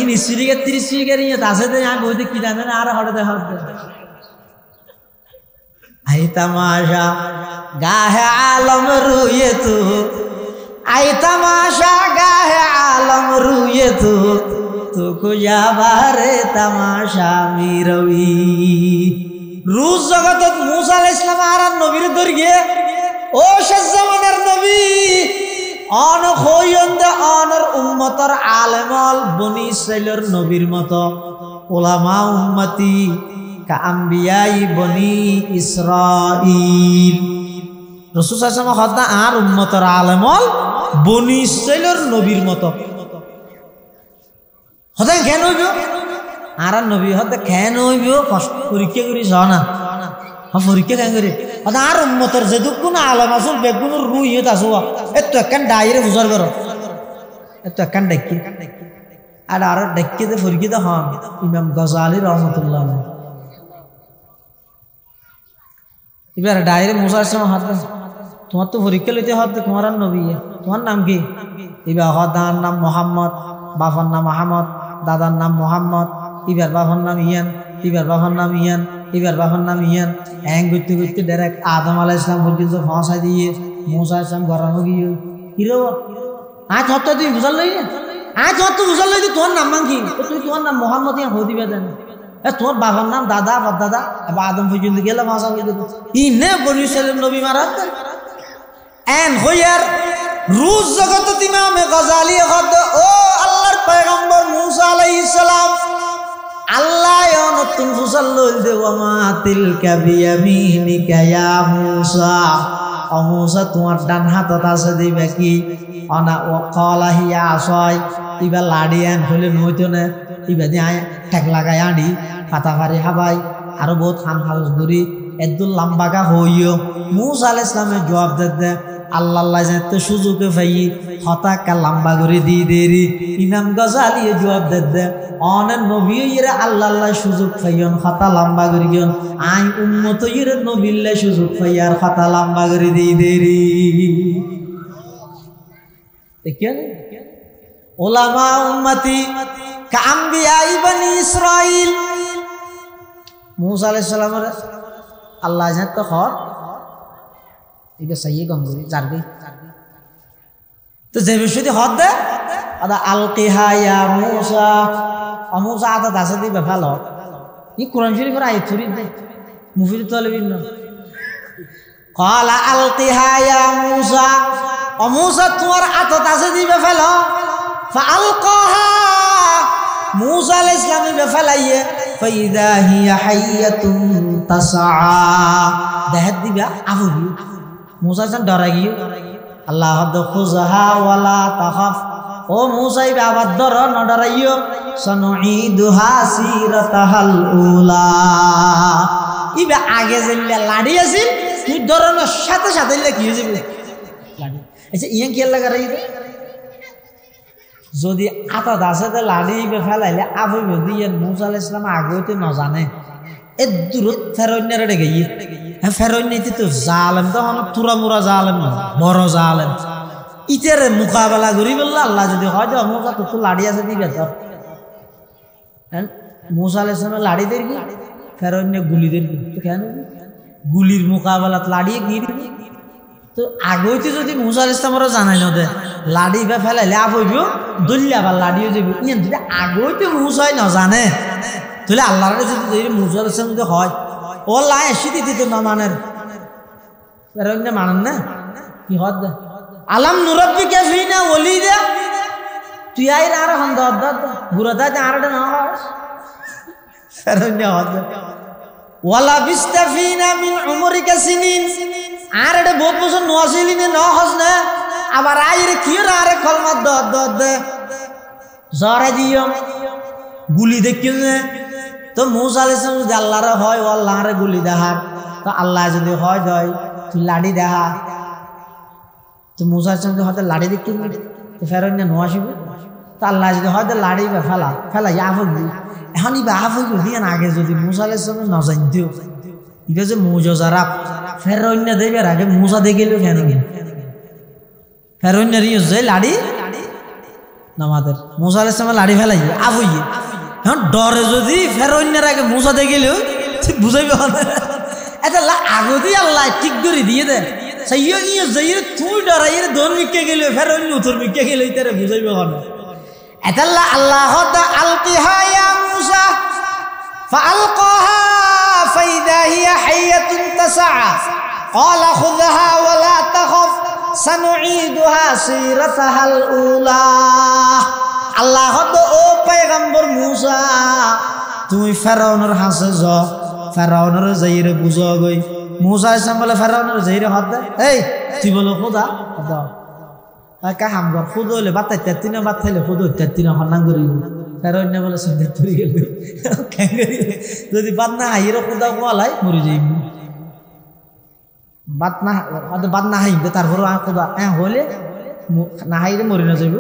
ইনি সিরিকে 30 সিরিকের ইয়ে আছে আমি বইতে কি জানে না আর হঠাৎ হঠাৎ आई तमाशा गाहे आलम रूये तू आई तमाशा गाहे आलम रूये तू कुजा बारे तमाशा मीरवी रूस जगत मूसा अलैहिस सलाम आरा नबीर दरगे ओ शज़मानर नबी অন খয়ন্দে অনর উম্মতর আলেমল বনি ইসরাইলের নবীর মতো উলামা উম্মতি কা আম্বিয়াই বনি ইসরাইল রাসূল সাল্লাল্লাহু আলাইহি ওয়াসাল্লাম আর উম্মতর আলেমল বনি ইসরাইলের নবীর মতো হতেন কেন হইব আর নবী হতে কেন হইব কষ্ট পরীক্ষা করি জানা পরীক্ষা কেন করে আর উম্মতর যেদুকুন আলেম আসল বেগুনের রুইত আসো এত একখান ডাইরে বুঝার করো এত একখান ডাকি আর আর ডাকিতে পরীক্ষিত হন ইমাম গজালি রহমতুল্লাহ এবার ডাইরে মুসা আলাইহিস সালাম হাত তোমার তো পরীক্ষা লইতে হতে তোমার নবী তোমার নাম কি এবার হদার নাম মোহাম্মদ বাবার নাম আহমদ দাদার নাম মোহাম্মদ এবার বাবার নাম ইয়ান এবার বাবার নাম ইয়ান এবার বাবার নাম ইয়ান হ্যাং করতে করতে ডাইরেক্ট আদম আলাইহিস সালাম পর্যন্ত ফাঁসাই দিয়ে মুসা আলাইহিস সালাম গরম গিয়ে হিরো আজ হত তুই বুঝাল লই আজ হত বুঝাল লই তোর নাম কি তুই তোমার নাম মোহাম্মদ ইয়া হদি বেদেন তোর বাবার নাম দাদা দাদা এবার আদম পর্যন্ত গেলে ফাঁসা হয়ে গেল ইনে বনি ইসরাইলের নবী মারাত এন হইয়ার রুজ জগত ইমামে গজালি হদ ও আল্লাহর পয়গম্বর মুসা আলাইহিস সালাম আল্লাহ নতুন ফুসাল লইল দে ওমা তিলকা বিয়ামিনিকা ইয়া মুসা ও মুসা তোমার ডান হাতত আছে দিবে কি অনা ও ক্বালা হিয়া আসাই ইবা লাডিয়ান হলে নইতনে ইবা দি আয় ঠেক লাগাই আডি পাতা ফারি হাবাই আর বহুত খান হাউস ধরি একদম লম্বাকা হইও মুসা আলাইহিস সালামের জবাব দে আল্লাহ আল্লাহ যাতে সুযোগে পাই হতাকা লম্বা করে দিয়ে দেরি ইমাম গজালি জবাব দে অনেক নবী ইরে আল্লাহ আল্লাহ সুযোগ পাইন হতা লম্বা করে গিয়ন আই উম্মত ইরে নবীল্লা সুযোগ পাই আর হতা লম্বা করে দিয়ে দেরি দেখিয়েন উলামা উম্মতি কা আম্বিয়া বনি ইসরাইল মুসা আলাইহিস সালামের আল্লাহ যাতে খর এটা সাইয়ে গঙ্গরি জারবে তো যে বিষয়টি হদ দে আদা আলকিহা ইয়া মুসা ও মুসা আদা দাসে দিবে ভালো ই কোরআন শরীফের আয়াত শরীফ দে মুফিদ তালিবিন ক্বালা আলকিহা ইয়া মুসা ও মুসা তোমার আদা দাসে দিবে ভালো ফাআলকাহা মুসা আলাইহিস সালাম দিবে ফলাইয়ে ফাইদা হিয়া হাইয়াতুন তাসআ দেখাত দিবে আবু মুসা সান ডরা গিয়ে আল্লাহ খুযহা ওয়ালা তাখাফ ও মুসা ইবা আবার ডর ন ডরাইও সনুঈদুহা সিরাতাহাল উলা ইবা আগে যেলে লাড়ি আছিল তুই ডরানোর সাথে সাথে কি হয়ে যাবে লাড়ি আচ্ছা ইয়া কি লাগা রাই যদি আতা দাসেতে লাড়ি ইবে ফেলাইলে আবু দিয়ে মুসা আলাইহিস সালাম আগেতে ন জানে এ দূরত ফেরইনারে ডেগে হ্যাঁ ফেরইন নিতে তো জালেম তখন তুরা মুরা জালেম না বড় জালেম ইতের মোকাবেলা করি বললে আল্লাহ যদি হয় তো মুসা তো লাড়ি আছে দিবে তো মুসা আলাইহিস সালাম লাড়ি দেরবি ফেরৌন গুলি দেরবি তো কেন গুলির মোকাবেলাত লাড়িয়ে গিয়ে তো আগইতে যদি মুসা আলাইহিস সালামরা জানাই না দে লাড়ি বা ফেলাইলে আপ হইব দলিয়া বা লাড়িও যাবে ইয়ে যদি আগইতে মুসাই না জানে তাহলে আল্লাহর যদি মুসা আলাইহিস সালাম যদি হয় ও লাই এসে দিতে তো না মানের ফেরৌন মানেন না কি হদ আলাম নুরাব্বিকা ফিনা ওয়ালিদা তুই আইর আর হন্দ হদ গুরাদা জারডে না হস ফেরৌন হদ ওয়ালা বিস্তাফিনা মিন উমরিকা সিনিন আর এটা বহুত বছর নছিলি নে ন হস না আবার আইরে কি আরে কলমত দদ জরে দিও গুলি দেখিও না তো মুসা আলাইহিস সালাম যদি আল্লাহর হয় ও আল্লাহরে গুলি দেহা তো আল্লাহ যদি হয় দয় তুই লাড়ি দেহা তো মুসা আলাইহিস সালাম হয়তো লাড়ি দেখি তো ফেরৌন না আসিব তো আল্লাহ যদি হয়তো লাড়ি বা ফেলা আফবি এখনই বা আফবি দিয়ে আগে যদি মুসা আলাইহিস সালাম না জানতেও এটা যে মুজজারা ফেরৌন না দেবে আগে মুসা দেখেল ফেরৌন না রিও যে লাড়ি নামাদের মুসা আলাইহিস সালাম লাড়ি ফেলাই আফই এখন ডরে যদি ফেরৌনের আগে মুসা দেখেল বুঝাইবে এটা আগতি আল্লাহ ঠিক করে দিয়ে দেয় সাইয়ো ইয়ে যাইরে তুই ডরাইরে দন মিকে গেল ফেরৌন উত্তর মিকে গেল ইতারে বুঝাইবে হন এতাল্লাহ আল্লাহ তা আলকিহা ইয়া মুসা ফাআলকাহা ফাইদা হিয়া হাইয়াতুন তাসআ ক্বালা খুযহা ওয়া লা তাখাফ সানুঈদুহা সিরাতাহাল উলা আল্লাহ তো ও পয়গম্বর মুসা তুমি ফেরাউনের হাসে যাও ফেরাউনের যাইরে বুঝো গই মুসা আলাইহিস বলে ফেরাউনের যাইরে হাত দে এই তুই বলো খোদা দাও কা হামগর খুদ হইলে বাতাই তেতিনা বাত খাইলে খুদ তেতিনা হন্নাং করি ফেরাউন না বলে সুন্দর তুই গেল কেন করি যদি বাত না হাইরে খোদা বলাই মরি যাইবি বাত না হাইবে তারপর খোদা হলে না হাইরে মরি না যাইব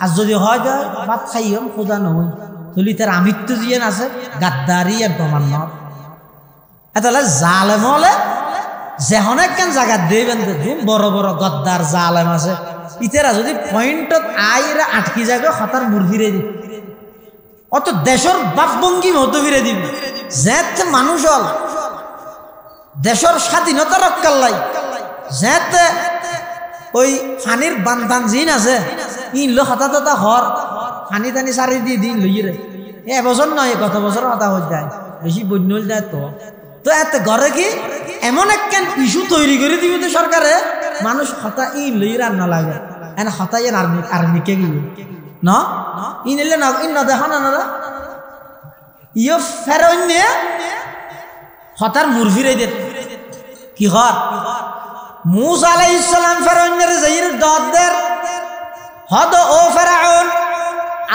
আর যদি হয় যায় বাত খাইম খোদা নয় তাহলে তার আমৃত্যু জিয়ান আছে গাদ্দারি আর প্রমাণ নয় তাহলে জালেম হলে যেহন একখান জায়গা দেবেন দেখুন বড় বড় গদ্দার জালেম আছে ইতেরা যদি পয়েন্টত আইরা আটকি যাবে হতার মুর ফিরে দিবে অত দেশের বাপভঙ্গি মতো ফিরে দিবে যেতে মানুষ হল দেশের স্বাধীনতা রক্ষার লাই যেতে ওই ফানির বান্ধান জিন আছে ইন লো হতা তথা হর ফানি টানি সারি দিয়ে দিন লইরে এবছর নয় কত বছর হতা হয়ে যায় বেশি বন্য যায় তো এত ঘরে কি এমন একখান ইস্যু তৈরি করে দিবে তো সরকারে মানুষ হতা ইন লই রান্না লাগে এনে হতা ইন আর্মিকে গিয়ে ন ইন এলে না ইন না দেখো না না ইয়ে ফেরৌন হতার মুর ফিরে দে কি হর মুসা আলাইহিস সালাম ফেরাউনের যাইরে দদের হদ ও ফেরাউন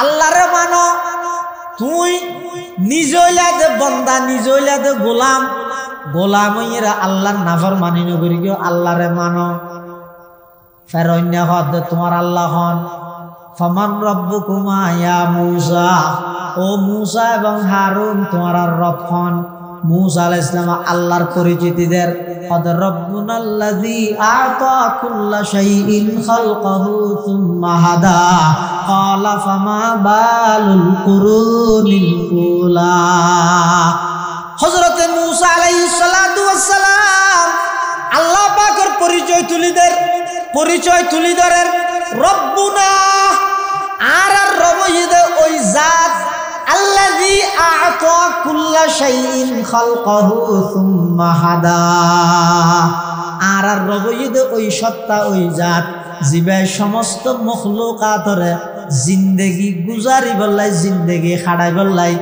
আল্লাহরে মানো তুই নিজইলা দে বান্দা নিজইলা দে গোলাম হইরা আল্লাহর নাফরমানি নগরি গো আল্লাহরে মানো ফেরাউন হদ তোমার আল্লাহ হন ফামান রব্বুকুমা ইয়া মুসা ও মুসা এবং হারুন তোমার রব হন মুসা আলাইহিস সালাম আল্লাহর পরিচিতি দের কদ রব্বুনাল্লাযী আ'তা কুল্লা শাইইন খালকাহু সুম্মা হাদা ক্বালা ফামা বালুল কুরুনিল উলা হযরত মুসা আলাইহিস সালাতু ওয়াস সালাম আল্লাহ পাকের পরিচয় তুলি ধরেন রব্বুনা আর রবইদ ওই জাত আল্লাযী আ'তা কুল্লা শাইইন খালকাহু সুম্মা হাদা আর রবইদ ওই সত্তা ওই জাত জিবে সমস্ত মখলুকাতরে জিন্দেগি গুজারি বললাই জিন্দেগি খাড়াই বললাই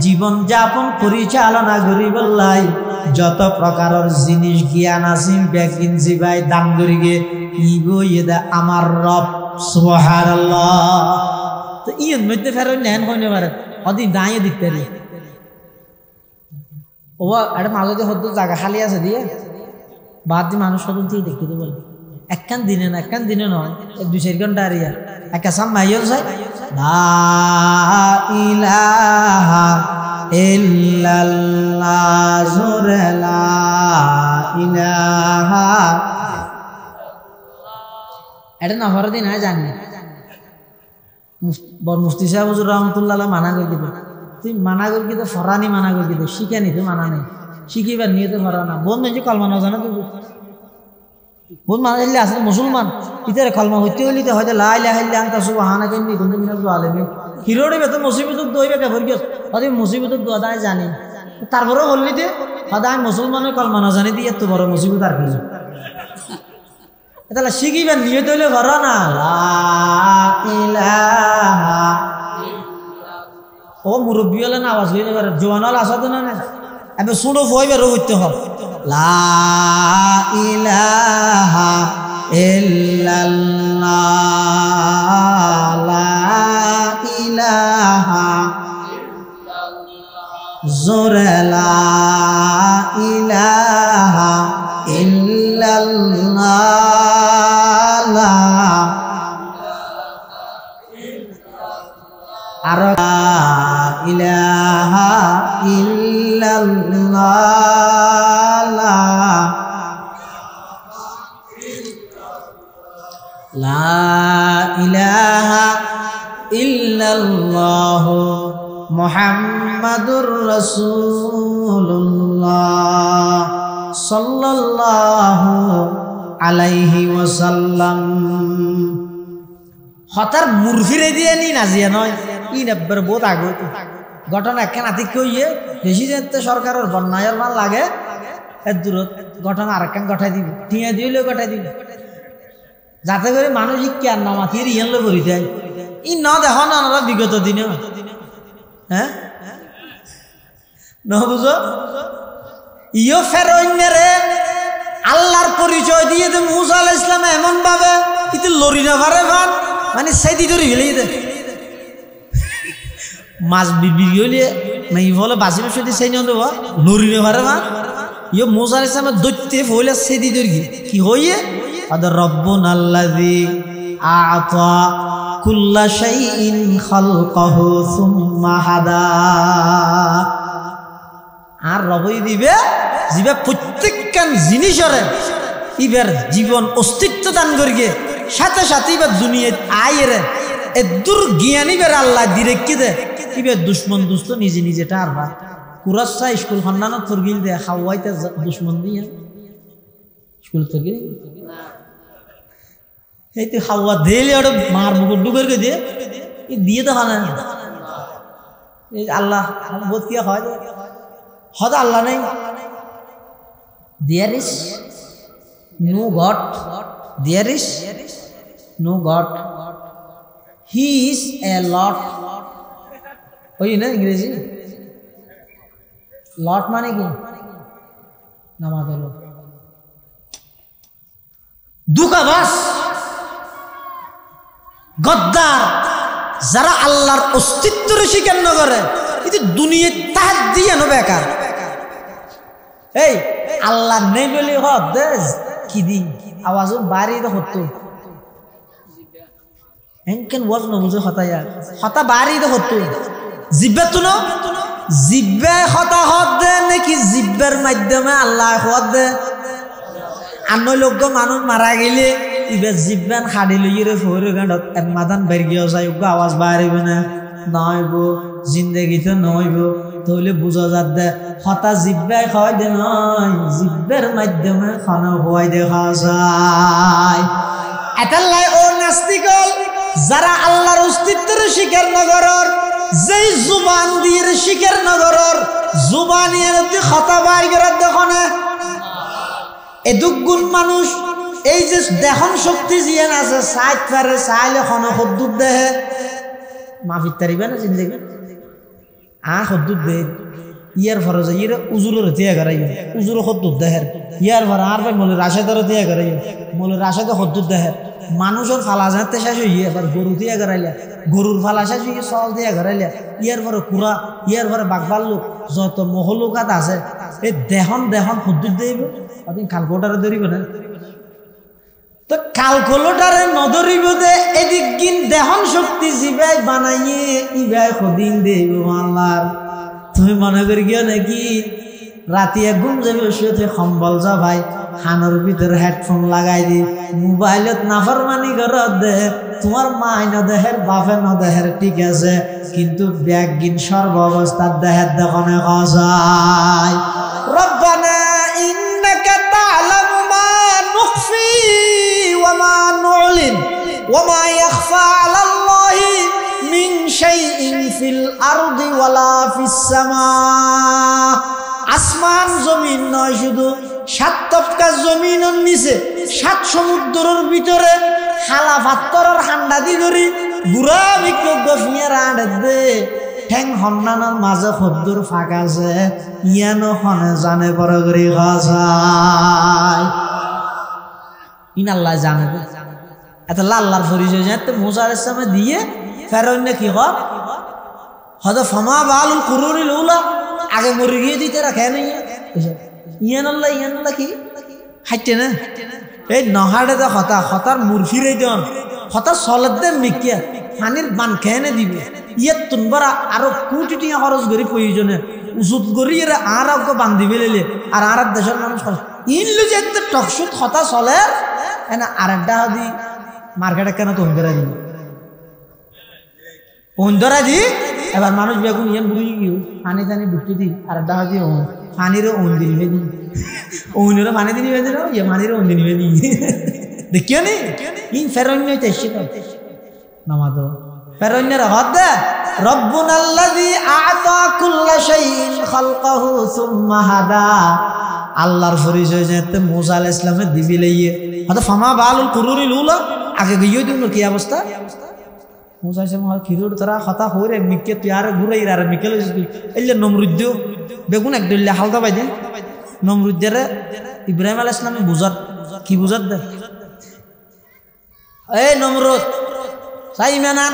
জীবন যাপন পরিচালনা করি বললাই যত প্রকারের জিনিস জ্ঞান আসিম বেকিন জিবাই দাম করিগে ইগো ইদা আমার রব সুবহানাল্লাহ তো ইন মধ্যে ফেরন নেন কইনে পারে অদি দাঁয়ে দিতে রে ও এটা মাঝে হতো জায়গা খালি আছে দিয়ে বাদ দিয়ে মানুষ সকল দিয়ে দেখি তো বলে একখান দিনে নয় 2-4 ঘন্টা আর ইয়া একটা সাম মাইয়ল যায় লা ইলাহা ইল্লাল্লাহ জোরে লা ইলাহা এটা না ভরা দিন হয় জানি মুফতি সাহেব হুজুর রহমতুল্লাহ মানা করে দিবে তুই মানা করে কিন্তু ফরানি মানা করে দিবে শিখে নিতে মানা নেই শিখিবার নিয়ে তো ফরা না বোন মেজি কলমা না জানা তুই বোন মানুষ আসলে মুসলমান ইতারে কলমা হইতে হইলে তো হয়তো লাই লাহাইলে আনতা সুবহানাকা ইন্নী কুনতু মিনাজ জালিমিন হিরোড়ে বেত মুসিবত দইবে কে ভরগিস আদি মুসিবত দোয়া জানি তারপরেও বললি যে সদায় মুসলমানের কলমা না জানি দিয়ে এত বড় মুসিবত আর কিছু তাহলে শিখিবার নিয়ে তৈলে ভরা না ও মুরব্বী হলে না আওয়াজ হইলে পারে জোয়ানাল আসাদ না না এবার সুড়ো ভয় বেরো হইতে হবে লা ইলাহা ইল্লাল্লাহ লা ইলাহা জোরে লা ইলাহা ইল্লাল্লাহ আর লা ইলাহা ইল্লাল্লাহ লা ইলাহা ইল্লাল্লাহ মুহাম্মাদুর রাসূলুল্লাহ সাল্লাল্লাহু আলাইহি ওয়াসাল্লাম হতার মুরফিরে দিয়ে নি নাজিয়া নয় ই নব্বর বহুত আগে ঘটনা একখান আতি কইয়ে বেশি যেতে সরকারের বন্যায়ের মাল লাগে এর দূরত ঘটনা আরেকখান গঠাই দিব টিয়া দিলেও গঠাই দিব যাতে করে মানুষ শিক্ষার নামাতির ইয়ানলো করি দেয় ই ন দেখো না আমরা বিগত দিনে হ্যাঁ ন বুঝো ইও ফেরোইনেরে আল্লাহর পরিচয় দিয়ে দে মুসা আলাইহিস সালাম এমন ভাবে ইতে লরি না পারে ভাত মানে সেদি ধরে গেলেই দে মাছ বিবি গেলে মানে বলে বাসি সেদি সেই নিয়ে দেবো লরি না পারে ভাত ইও মুসা আলাইহিস সালামের দৈত্যে ফলে সেদি ধরে কি হইয়ে আদর রব্বুনা আল্লাযী আ'তা কুল্লা শাইইন খালকাহু সুম্মা হাদা আর রবই দিবে জীবে প্রত্যেকখান জিনিসরে ইবার জীবন অস্তিত্ব দান করিয়ে সাথে সাথে এবার দুনিয়া আয়ের এ দূর জ্ঞানী বের আল্লাহ ডিরেক্ট দে ইবার দুশ্মন দুষ্ট নিজে নিজে টারবা কুরাসা স্কুল খন্ডানত ফরগিল দে খাওয়াইতে দুশ্মন দিয়ে স্কুল থেকে এই তো খাওয়া দিলে ওটা মার বুকুর ডুবের কে দিয়ে দিয়ে তো হয় না এই আল্লাহ বোধ কি হয় হয়তো আল্লাহ নেই there is no God there is no God he is a Lord ওই না ইংরেজি লর্ড মানে কি নামাজ হলো দুকাবাস গদ্দার যারা আল্লাহর অস্তিত্বের স্বীকার না করে কিন্তু দুনিয়া তাহার দিয়ে নো বেকার এই আল্লাহ নেই বলে হত কি দিন আওয়াজ বাড়ি তো হতো এনকেন ওয়াজ না বুঝে হতায়া হতা বাড়ি তো হতো জিব্বা তো না জিব্বা হতা হত দে নাকি জিব্বার মাধ্যমে আল্লাহ হত দে আন্ন লোক মানুষ মারা গেলে ইবে জিব্বান হাড়ি লইরে ফোরে গাঁডত মাদান বেরিয়ে যায় আওয়াজ বাড়িব না নইব জিন্দেগিতে নইব তাহলে বুঝা যাত দে হতা জিব্বাই খাওয়াই দে নয় জিব্বের মাধ্যমে খানা খোয়াই দেখা যায় এটালাই ও নাস্তিকল যারা আল্লাহর অস্তিত্বের স্বীকার নগরর যেই জুবান দিয়ে স্বীকার নগরর জুবানিয়ে হতা বাড়ি করার দেখো না এদুগুণ মানুষ এই যে দেখন শক্তি জিয়ান আছে সাইড পারে চাইলে খন সদ্দুর দেহে মাফির তারিবে না জিন্দগি সদ্দুর দে ইয়ার ফর যায় ইয়ে উজুরের তিয়া করাইবে উজুর সদ্দুর দেহের ইয়ার ফর আর ভাই মলে রাশেদার তিয়া করাইবে মলে রাশেদে সদ্দুর দেহের মানুষের ফালা যাতে শেষ হইয়ে এবার গরু তিয়া করাইলে গরুর ফালা শেষ হইয়ে চল দিয়া করাইলে ইয়ার পরে কুড়া ইয়ার পরে বাঘবার লোক যত মহলুকাত আছে এই দেহন দেহন সদ্দুর দেব আপনি কালকোটারে ধরিব না তো কালকোটারে নধরিব দে এদিক গিন দেহন শক্তি জিবাই বানাইয়ে ইবাই সদিন দেব আল্লাহর তুমি মনে করি গিয়ে নাকি রাতিয়া ঘুম যাবে শুয়ে কম্বল যা ভাই হানোর ভিতরে হেডফোন লাগাই দি মোবাইলত নাফরমানি করত দে তোমার মাই ন দেহের বাপে ন দেহের ঠিক আছে কিন্তু ব্যাগ গিন সর্ব অবস্থার দেহের দেখনে যায় রব্বানা ইন্নাকা তা'লামু মা নুখফি ওয়া মা নু'লিন ওয়া মা ইয়াখফা 'আলাল্লাহি মিন শাইইন ফিল আরদি ওয়ালা ফিস সামা আসমান জমিন নয় শুধু 7 তবকা জমিনের নিচে 7 সমুদ্রের ভিতরে হালা পাত্তরের হান্ডা দি ধরি বুড়া বিজ্ঞ ফিয়ারা দে ঠ্যাং হন্নানোর মাঝে খদ্দুর ফাঁকা আছে ইয়ানো হনে জানে বড় করে গাছায় ইন আল্লাহ জানে দে এত লাল্লার পরিচয় জানতে মুসা আলাইহিস সালাম দিয়ে ফেরাউন কি হয় হয়তো ফামা বালুল কুরুরিল উলা আগে মরে গিয়ে দিতে রাখে নাই ইয়ান আল্লাহ কি হাইটে না এই নহাড়ে দে হতার মুরফিরে দেন হতা চলত দে মিকিয়া পানির বান খেয়ে নে দিবে ইয়াত তুনবার আরো কোটি টিয়া খরচ করি প্রয়োজনে উজুত করি এরা আর বান্ধি ফেলেলে আর দেশের মানুষ ইনলু যে টকশুত হতা চলে এনা আর একটা দি মার্কেটে কেন তো ধরা দিবে ধরা দি এবার মানুষ বেগুন ইয়ান বুড়ি গিয়ে পানি টানি ঢুকতে দি আর একটা দি পানিরও দিন দি ওনেরও পানি দিন বেঁধে দাও ইয়ে পানিরও দিন বেঁধে দেখিও নি ইন ফেরন্য চাইছে নামাজ ফেরন্যের হদ রব্বুনাল্লাযী আ'তা কুল্লা শাইইন খালকাহু সুম্মা হাদা আল্লাহর পরিচয় যেতে মুসা আলাইহিস সালামে দিবি লইয়ে হয়তো ফামা বালুল কুরুরিল উলা আগে গিয়ে দিন কি অবস্থা মুসা আলাইহিস সালাম কিরুর তোরা কথা হইরে মিকে তুই আর ঘুরাই আর মিকেল এলে নমরুদ্দ বেগুন এক দল্লা হালদা বাইদে নমরুদ্দের ইব্রাহিম আলাইহিস সালামে বুঝাত কি বুঝাত দে এই নমরুদ সাই মেনান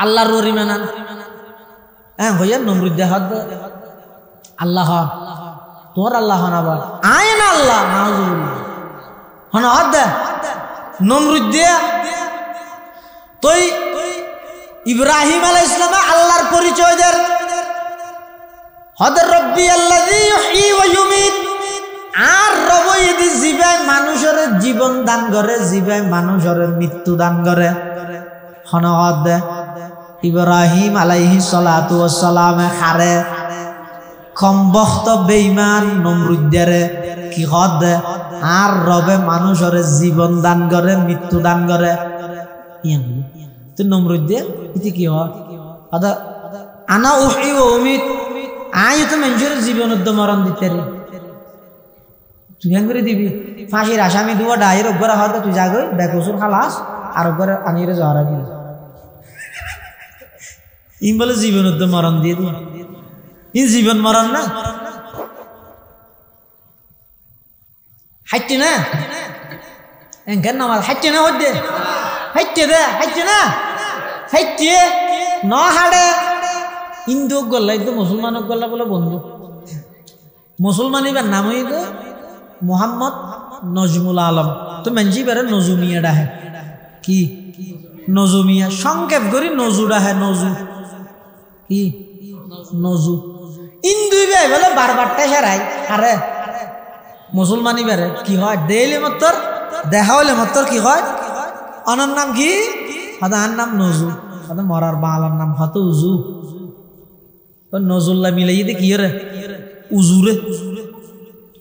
আল্লাহর ররি মেনান হ্যাঁ হইয়া নমরুদ হাত আল্লাহ তোর আল্লাহ হন আবার আয় না আল্লাহ নাউজুবিল্লাহ হন হাত দে নমরুদ দিয়া তুই ইব্রাহিম আলাইহিস সালাম আল্লাহর পরিচয় দেন হদর রব্বি আল্লাযী ইউহয়ী ওয়া ইউমীত আর রব ইদি জীবায় মানুষের জীবন দান করে জীবায় মানুষের মৃত্যু দান করে হনহদ দে ইব্রাহিম আলাইহিস সালাতু ওয়াস সালাম হারে কমবখত বেঈমান নমরুদ্দারে কি হদ দে আর রবে মানুষের জীবন দান করে মৃত্যু দান করে ইয়ান তো নমরুদ্দে ইতি কি হয় আদা আনা উহয়ী ওয়া উমীত আয় তো মানুষের জীবনের মরণ দিতে রে তুই কেন করে দিবি ফাঁসির আসামি দুয়া ডায়ের ওপরে হয়তো তুই যাগো বেকসুর খালাস আর ওপরে আনিরে জহরা দিবি ইন বলে জীবনের মরণ দিয়ে দিই ইন জীবন মরণ না হাইটে না এনকেন নামাজ হাইটে না হইতে হাইটে দে হাইটে না হাইটে ন হাড়ে হিন্দু গল্লা কিন্তু মুসলমান গল্লা বলে বন্ধু মুসলমান এবার নাম হইত মোহাম্মদ নজমুল আলম তো মেনজি বেড়ে নজুমিয়া ডাহে কি নজুমিয়া সংক্ষেপ করি নজু ডাহে নজু কি নজু হিন্দু বলে বারবারটা সেরাই আরে মুসলমানি বেড়ে কি হয় দেইলে মত্তর দেখা হইলে মত্তর কি হয় অনার নাম কি হয়তো আর নাম নজু হয়তো মরার বালার নাম হয়তো উজু নজরুল্লাহ মিলাই দে কি রে উজুরে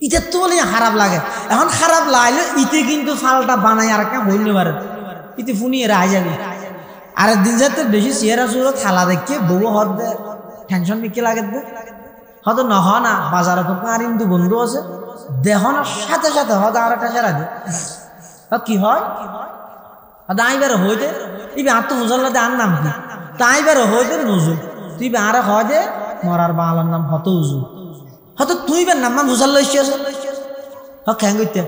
ইটা তো বলে খারাপ লাগে এখন খারাপ লাগলে ইতে কিন্তু ফালটা বানাই আর কেন হইলে পারে ইতে ফুনিয়ে রায় যাবে আর দিন যাতে বেশি চেহারা চুরো থালা দেখে বউ হদ দে টেনশন মিকে লাগে দে হয়তো নহ না বাজারে তো আর কিন্তু বন্ধু আছে দেহ না সাথে সাথে হয়তো আর একটা সেরা দে কি হয় আই বের হইতে ইবে আর তো মুসল্লা দে আর নাম কি তাই বের হইতে নজু তুই আর হয় দে মরার বাংলার নাম হত উজু হয়তো তুই বের নাম মুসল্লা এসেছে হ্যাঁ করতে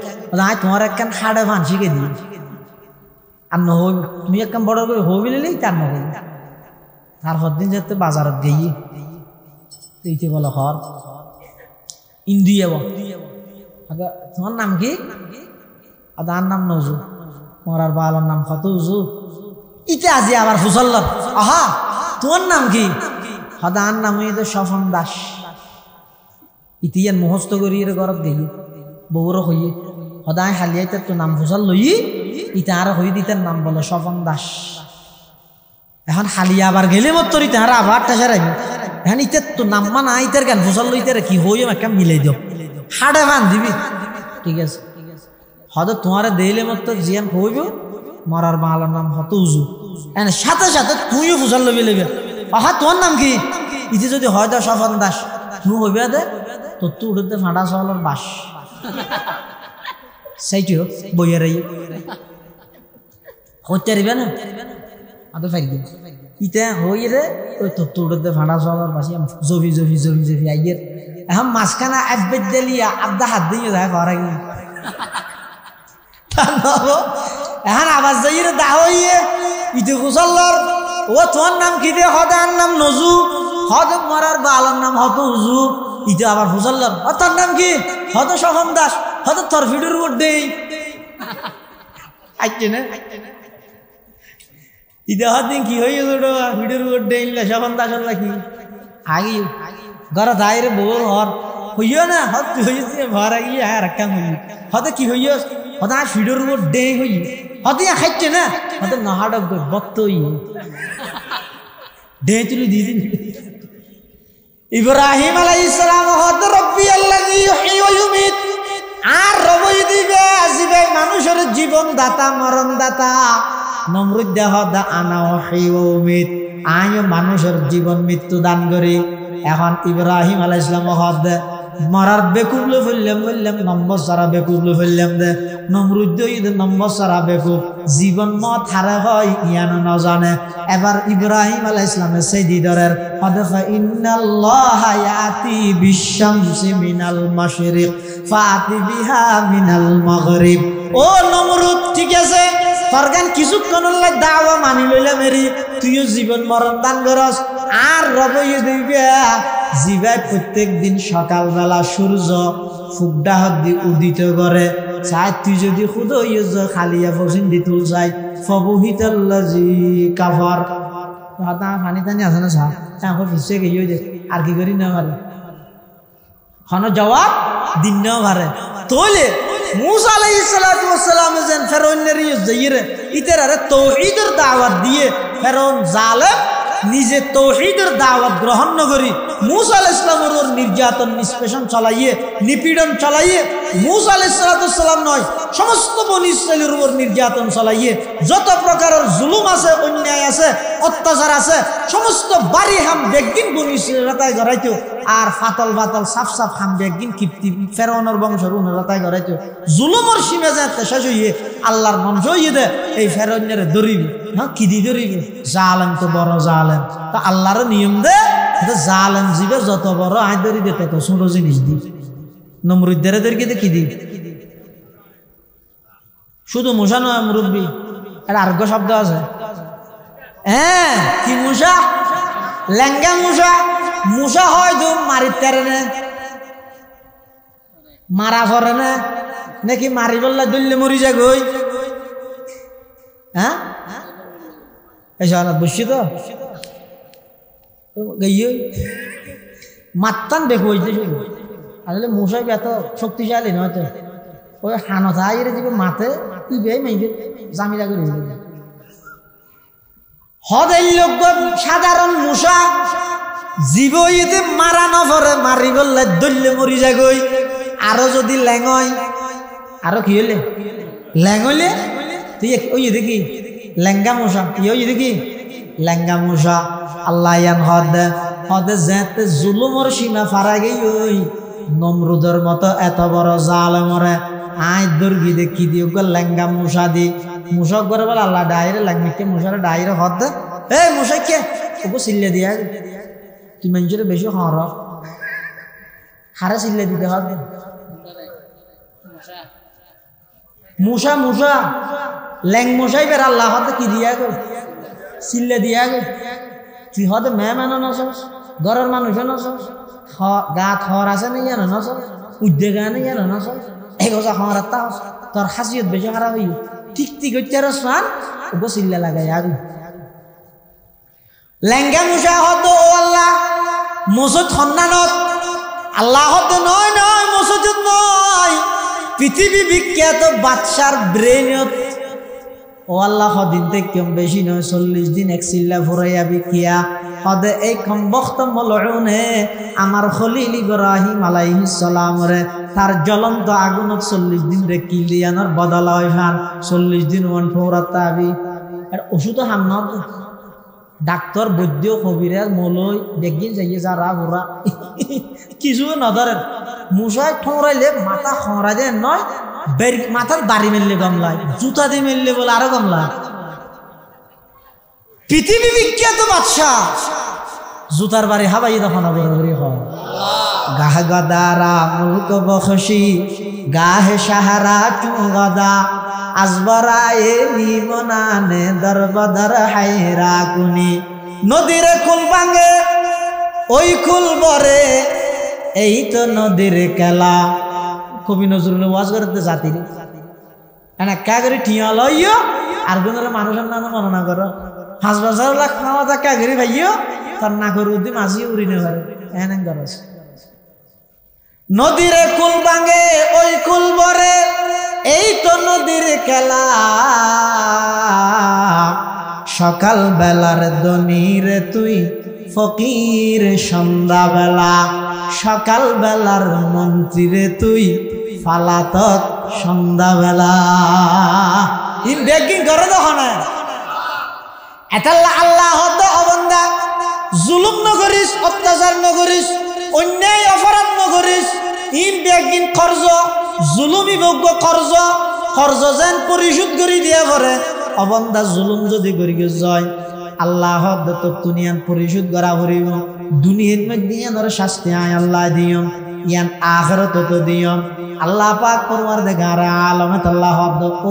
আই তোমার একখান হাড়ে ভান শিখে দিই আর নহইব তুমি একখান বড় করে হবি নিলেই তার নহইব তারপর দিন যেতে বাজারত গিয়ে এইতে বলো হর ইন্দিয়া তোমার নাম কি আর নাম নজু মরার বাংলার নাম হত উজু ইতে আজি আবার ফুসল্লা আহা তোমার নাম কি হদার নাম হইতে স্বপন দাস ইতিয়ান মুখস্থ করি ঘরত গিয়ে বউর হইয়ে সদায় হালিয়াইতে তো নাম ফুসাল লই ইতা আর হই দিতেন নাম বলে স্বপন দাস এখন হালিয়া আবার গেলে মতো ইতাহারা আবার ঠাসা রাখবে এখন ইতে তো নাম্মা না ইতার গান ফুসাল লইতে কি হইম একটা মিলাই দিও হাড়ে বান দিবি ঠিক আছে হয়তো তোমার দেইলে মতো জিয়ান হইব মরার বাংলার নাম হত উজু এনে সাথে সাথে তুইও ফুসাল লবি লেবে আহা তোমার নাম কি ইতি যদি হয় তো স্বপন দাস নু হইবে দে তো তুই উঠতে ফাঁটা সওয়ালের বাস সেইটিও বইয়ের হইতে পারিবে না আদৌ ফাইল ইটা হই রে ওই তো উঠতে ফাঁটা সওয়ালের বাসি জফি জফি জফি জফি আইয়ের এখন মাঝখানে আব্বেদ দিলিয়া আবদা হাত দিয়ে যায় ঘর আগে এখন আবাস যাই রে দা হইয়ে ইতে কুশাল্লর ও তোমার নাম কি রে হদার নাম নজু হদ মরার বালার নাম হত উজু ইতে আবার ফুসাল্লার ও তোর নাম কি হত স্বপন দাস হত তোর ভিডিওর উপর দেই আইছে না ইতে হদিন কি হয়ে গেল ভিডিওর উপর দেই স্বপন দাস কি আগে ঘর দায়ের বউ হর হইও না হত হইছে ভর আগিয়ে আর কাম হই হত কি হইও হত আর ভিডিওর উপর দেই হই হত ইয়া খাইছে না হত নাহাডক বত্তই দে তুলি দি দিন ইব্রাহিম আলাইহিস সালাম হদ রব্বি আল্লাযী ইউহয়ী ওয়া ইউমীত আর রবই দিবে আসিবে মানুষের জীবন দাতা মরণ দাতা নমরুদ দেহ দা আনা ওয়াহী ওয়া উমীত আয় মানুষের জীবন মৃত্যু দান করি এখন ইব্রাহিম আলাইহিস সালাম হদ মরার বেকুবলে ফেললাম বললাম নম্বর সারা বেকুবলে ফেললাম দে নমরুদ দইদ নম্বর সারা বেকুব জীবন মত হারা হয় ইয়ান না জানে এবার ইব্রাহিম আলাইহিস সালামের সেই দিদরের হদফা ইন্নাল্লাহা ইয়াতি বিশ-শামসি মিনাল মাশরিক ফাতি বিহা মিনাল মাগরিব ও নমরুদ ঠিক আছে ফরগান কিছুক্ষণ হলে দাওয়া মানি লইলে মেরি তুইও জীবন মরণ দান করস আর রবই দিবে জিবাই প্রত্যেক দিন সকালবেলা সূর্য ফুকডা হদ্দি উদিত করে চাই তুই যদি খুদ খালিয়া ফসিন দিতুল চাই ফবুহিতাল্লাজি কাফার হাতা পানি টানি আছে না চা এখন ফিসে গিয়ে যে আর কি করি না পারে হন জবাব দিন না পারে তোলে মুসা আলাইহিস সালাতু ওয়াস সালাম যেন ফেরাউনের যাইরে ইতারে তাওহীদের দাওয়াত দিয়ে ফেরাউন জালেম নিজে তাওহীদের দাওয়াত গ্রহণ না করি মুসা আলাইহিস সালামের উপর নির্যাতন নিষ্পেষণ চালাইয়ে নিপীড়ন চালাইয়ে মুসা আলাইহিস সালাতু ওয়াস সালাম নয় সমস্ত বনি ইসরাইলের উপর নির্যাতন চালাইয়ে যত প্রকারের জুলুম আছে অন্যায় আছে অত্যাচার আছে সমস্ত বাড়ি হাম বেগিন বনি ইসরাইলের রাতায় গড়াইতো আর ফাতল ফাতল সাফ সাফ হাম বেগিন কিপ্তি ফেরাউনের বংশের রাতায় গড়াইতো জুলুমের সীমা যাতে শেষ হইয়ে আল্লাহর মন হইয়ে দে এই ফেরাউনের ধরিবি হ্যাঁ কি দি ধরিবি জালেম তো বড় জালেম তা আল্লাহর নিয়ম দে জালেম জীবে যত বড় আয় ধরি দে তত ছোট জিনিস দি নমরুদের কি দি শুধু মুসা নয় মুরব্বী একটা আরোগ্য শব্দ আছে হ্যাঁ কি মুসা লেঙ্গা মুসা মুসা হয় তো মারিতে না মারা করে না নাকি মারি বললা দললে মরি যা গই হ্যাঁ এই বসছি তো গইয়ে মাত্তান দেখো আসলে মশাই এত শক্তিশালী নয় তো ওই হানথা আইরে দিবে মাথে ইবে মেইবে জামিলা করে হদেল লোক সাধারণ মশা জীবইতে মারা নভরে মারি বললে দললে মরি যাগই আরো যদি ল্যাঙয় আরো কি হলে ল্যাঙলে তুই ওই দেখি লেঙ্গা মশা কি ওই দেখি লেঙ্গা মশা আল্লাহ ইয়ান হদে যেতে জুলুমর সীমা ফারা গেই ওই নমরুদের মতো এত বড় জালেমরে আয় দুর্গি দেখি দিও গো লেঙ্গা মশা দি মশা করে বলে আল্লাহ ডাইরে লেঙ্গিকে মশারে ডাইরে হদ এই মশা কে ওকে সিল্লে দিয়া তুই মানুষের বেশি হর হারে সিল্লে দিতে হবে মশা মশা ল্যাং মশাই বের আল্লাহ হতে কি দিয়া গো সিল্লে দিয়া গো তুই হতে মেহমানও নসস ঘরের মানুষও নসস গাত হর আছে না ইয়ানো নসস উদ্যোগ আনে ইয়ানো নসস এগোজা হর তা তোর হাসিয়ত বেশি খারাপ হই ঠিক ঠিক হচ্ছে রসমান ওগো সিল্লে লাগাই আগু লেঙ্গা মশা হতো ও আল্লাহ মসজিদ খন্নানত আল্লাহ নয় নয় মসজিদ নয়, পৃথিবী বিখ্যাত বাদশার ব্রেনত ও আল্লাহ দিন থেকে কম বেশি নয় 40 দিন এক চিল্লা ফুরাইয়া বিকিয়া হদে এই কমবখত মলউনে আমার খলিল ইব্রাহিম আলাইহিস সালাম রে তার জ্বলন্ত আগুনত 40 দিন রে কিলিয়ানোর বদলা হয় ফান 40 দিন ওয়ান ফৌরাতাবি আর ওষুধ হামনা ডাক্তার বৈদ্য কবিরাজ মলয় দেখগিন যাইয়ে যারা ওরা কিছু না ধরেন মুসায় ঠোঁরাইলে মাথা খরা দেয় নয় মাথার বাড়ি মেললে গমলায়, জুতা দিয়ে মেললে বলে আরো গমলায়। পৃথিবী বিখ্যাত বাদশাহ জুতার বাড়ি হাবাই তখন বরাবরই হয়। গাহ গদারা মুলক বখশি গাহে সাহারা চুগদা আজবরায়ে নিমনানে দরবদর হায়রা কুনি নদীরে কুল ভাঙে ওই কুল বরে এই তো নদীর খেলা। কবি নজরুল ওয়াজ করতে জাতি না কাগরি ঠিয়া লইও আর গুণের মানুষের নাম গণনা করো 5,000 লাখ খাওয়া তা কাগরি ভাইও তার না করে উদ্দি মাঝি উড়ি নে পারে এনে গরজ। নদীরে কুল ভাঙে ওই কুল বরে এই তো নদীর খেলা সকাল বেলার দনিরে তুই ফকির সন্ধ্যা বেলা সকাল বেলার মন্ত্রীরে তুই ফালাতক সন্ধ্যা বেলা ইন বেগিং করে তখন এতাল্লা আল্লাহ হত অবন্দা জুলুম নগরিস অত্যাচার নগরিস অন্যায় অপরাধ নগরিস ইন বেগিং কর্জ জুলুমি ভোগ্য কর্জ যেন পরিশোধ করে দিয়া পরে অবন্দা জুলুম যদি করি যায় আল্লাহ তো দুনিয়ান পরিশোধ করা করিব দুনিয়ার মধ্যে ইয়ানোর শাস্তি আয় আল্লাহ দিও ইয়ান আখিরাত তো দিও আল্লাহ পাক পরওয়ারদিগার আলমত আল্লাহ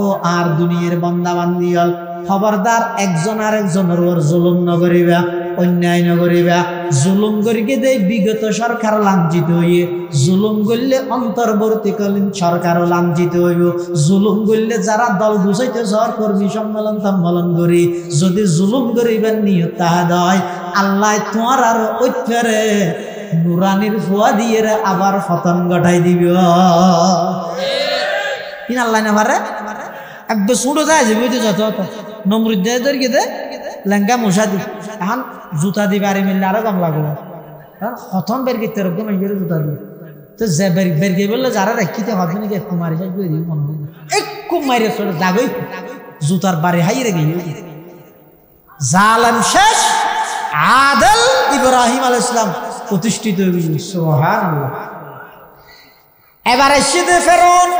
ও আর দুনিয়ার বান্দা বান্দিয়ল খবরদার একজন আর একজনের ওর জুলুম নগরিবা অন্যায় নগরিবা। জুলুম করিকে দেয় বিগত সরকার লাঞ্ছিত হইয়ে জুলুম করলে অন্তর্বর্তীকালীন সরকারও লাঞ্ছিত হইব। জুলুম করলে যারা দল গুছাইতে সর কর্মী সম্মেলন করি যদি জুলুম করিবার নিয়ত তাহা দেয় আল্লাহ তোমার আর ঐক্যরে নুরানির ফুয়া দিয়ে আবার ফতন ঘটাই দিব কিন আল্লাহ না পারে একদম ছুটো যায় যাবে যত নমরুদ্দের গেদে লেঙ্গা মশা দি এখন জুতা দি বাড়ি মিললে আরো কম লাগলো হতন বের গেতে এরকম জুতা দি তো যে বের গে বললে যারা রাখিতে হবে নাকি একটু মারি যাই একটু মারি চলে যাগই জুতার বাড়ি হাইরে গেল জালেম শেষ আদল ইব্রাহিম আলাইহিস সালাম প্রতিষ্ঠিত হইল। সুবহানাল্লাহ। এবার এসে ফেরাউন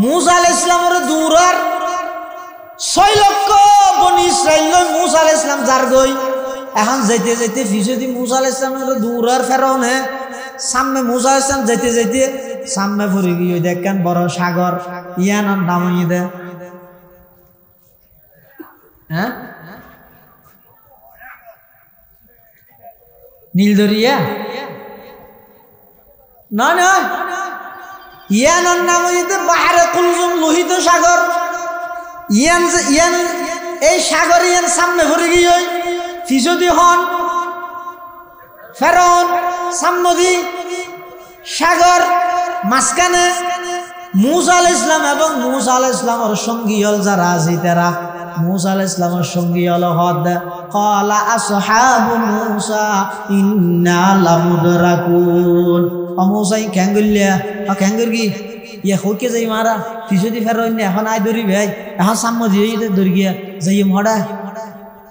মূসা আলাইহিস সালামের দূরার 6 লক্ষ বনি ইসরাইল মূসা আলাইহিস সালাম যার গই এখন যাইতে যাইতে ফিসদি মূসা আলাইহিস সালামের দূরার ফেরাউন হে সামনে মূসা আলাইহিস সালাম যাইতে যাইতে সামনে পড়ে গিয়ে দেখেন বড় সাগর ইয়ানোর নাম দে হ্যাঁ নীলদরিয়া না না ইয়ানোর নাম হইতে বাহারে কুলজুম লোহিত সাগর ইয়ান এই সাগর ইয়ান সামনে ভরে গিয়ে ফিসদি হন ফেরাউন সামনদি সাগর মাঝখানে মূসা আলাইহিস সালাম এবং মূসা আলাইহিস সালামের সঙ্গী হল যারা আছে তারা মূসা আলাইহিস সালামের সঙ্গী হল হদ ক্বালা আসহাবু মূসা ইন্না লামুদরাকুন ও মূসা ক্যাঙ্গলিয়া ক্যাঙ্গর কি ইয়া হোকে যাই মারা ফিসদি ফেরাউন এখন আই দরি ভাই এখন সামনে দিয়ে দরি গিয়া যাই মডা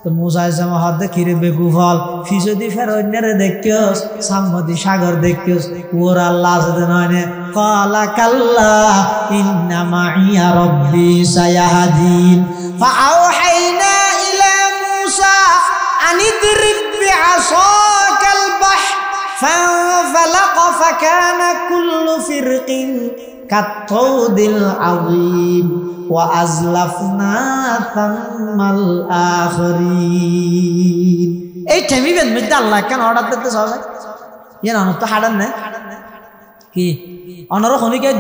তো মূসা আলাইহিস সালাম হদ কিরে বেকুফল ফিসদি ফেরাউনের দেখিও সামনে সাগর দেখিও ওর আল্লাহ আছে নয় ক্বালা কাল্লা ইন্না মাইয়া রাব্বি সায়াহদিন ফাআওহাইনা ইলা মূসা আন ইদরিব বিআসাকাল বাহর ফানফালাকা ফাকানা কুল্লু ফিরকিন কাত্তাউদিল আযীম ওয়া আজলাফনা থাম্মাল আখিরিন। এই ঠেমিবেন মধ্যে আল্লাহ কেন অর্ডার দিতে সহজ ইয়ে না তো হাডান না কি অনর খনিকে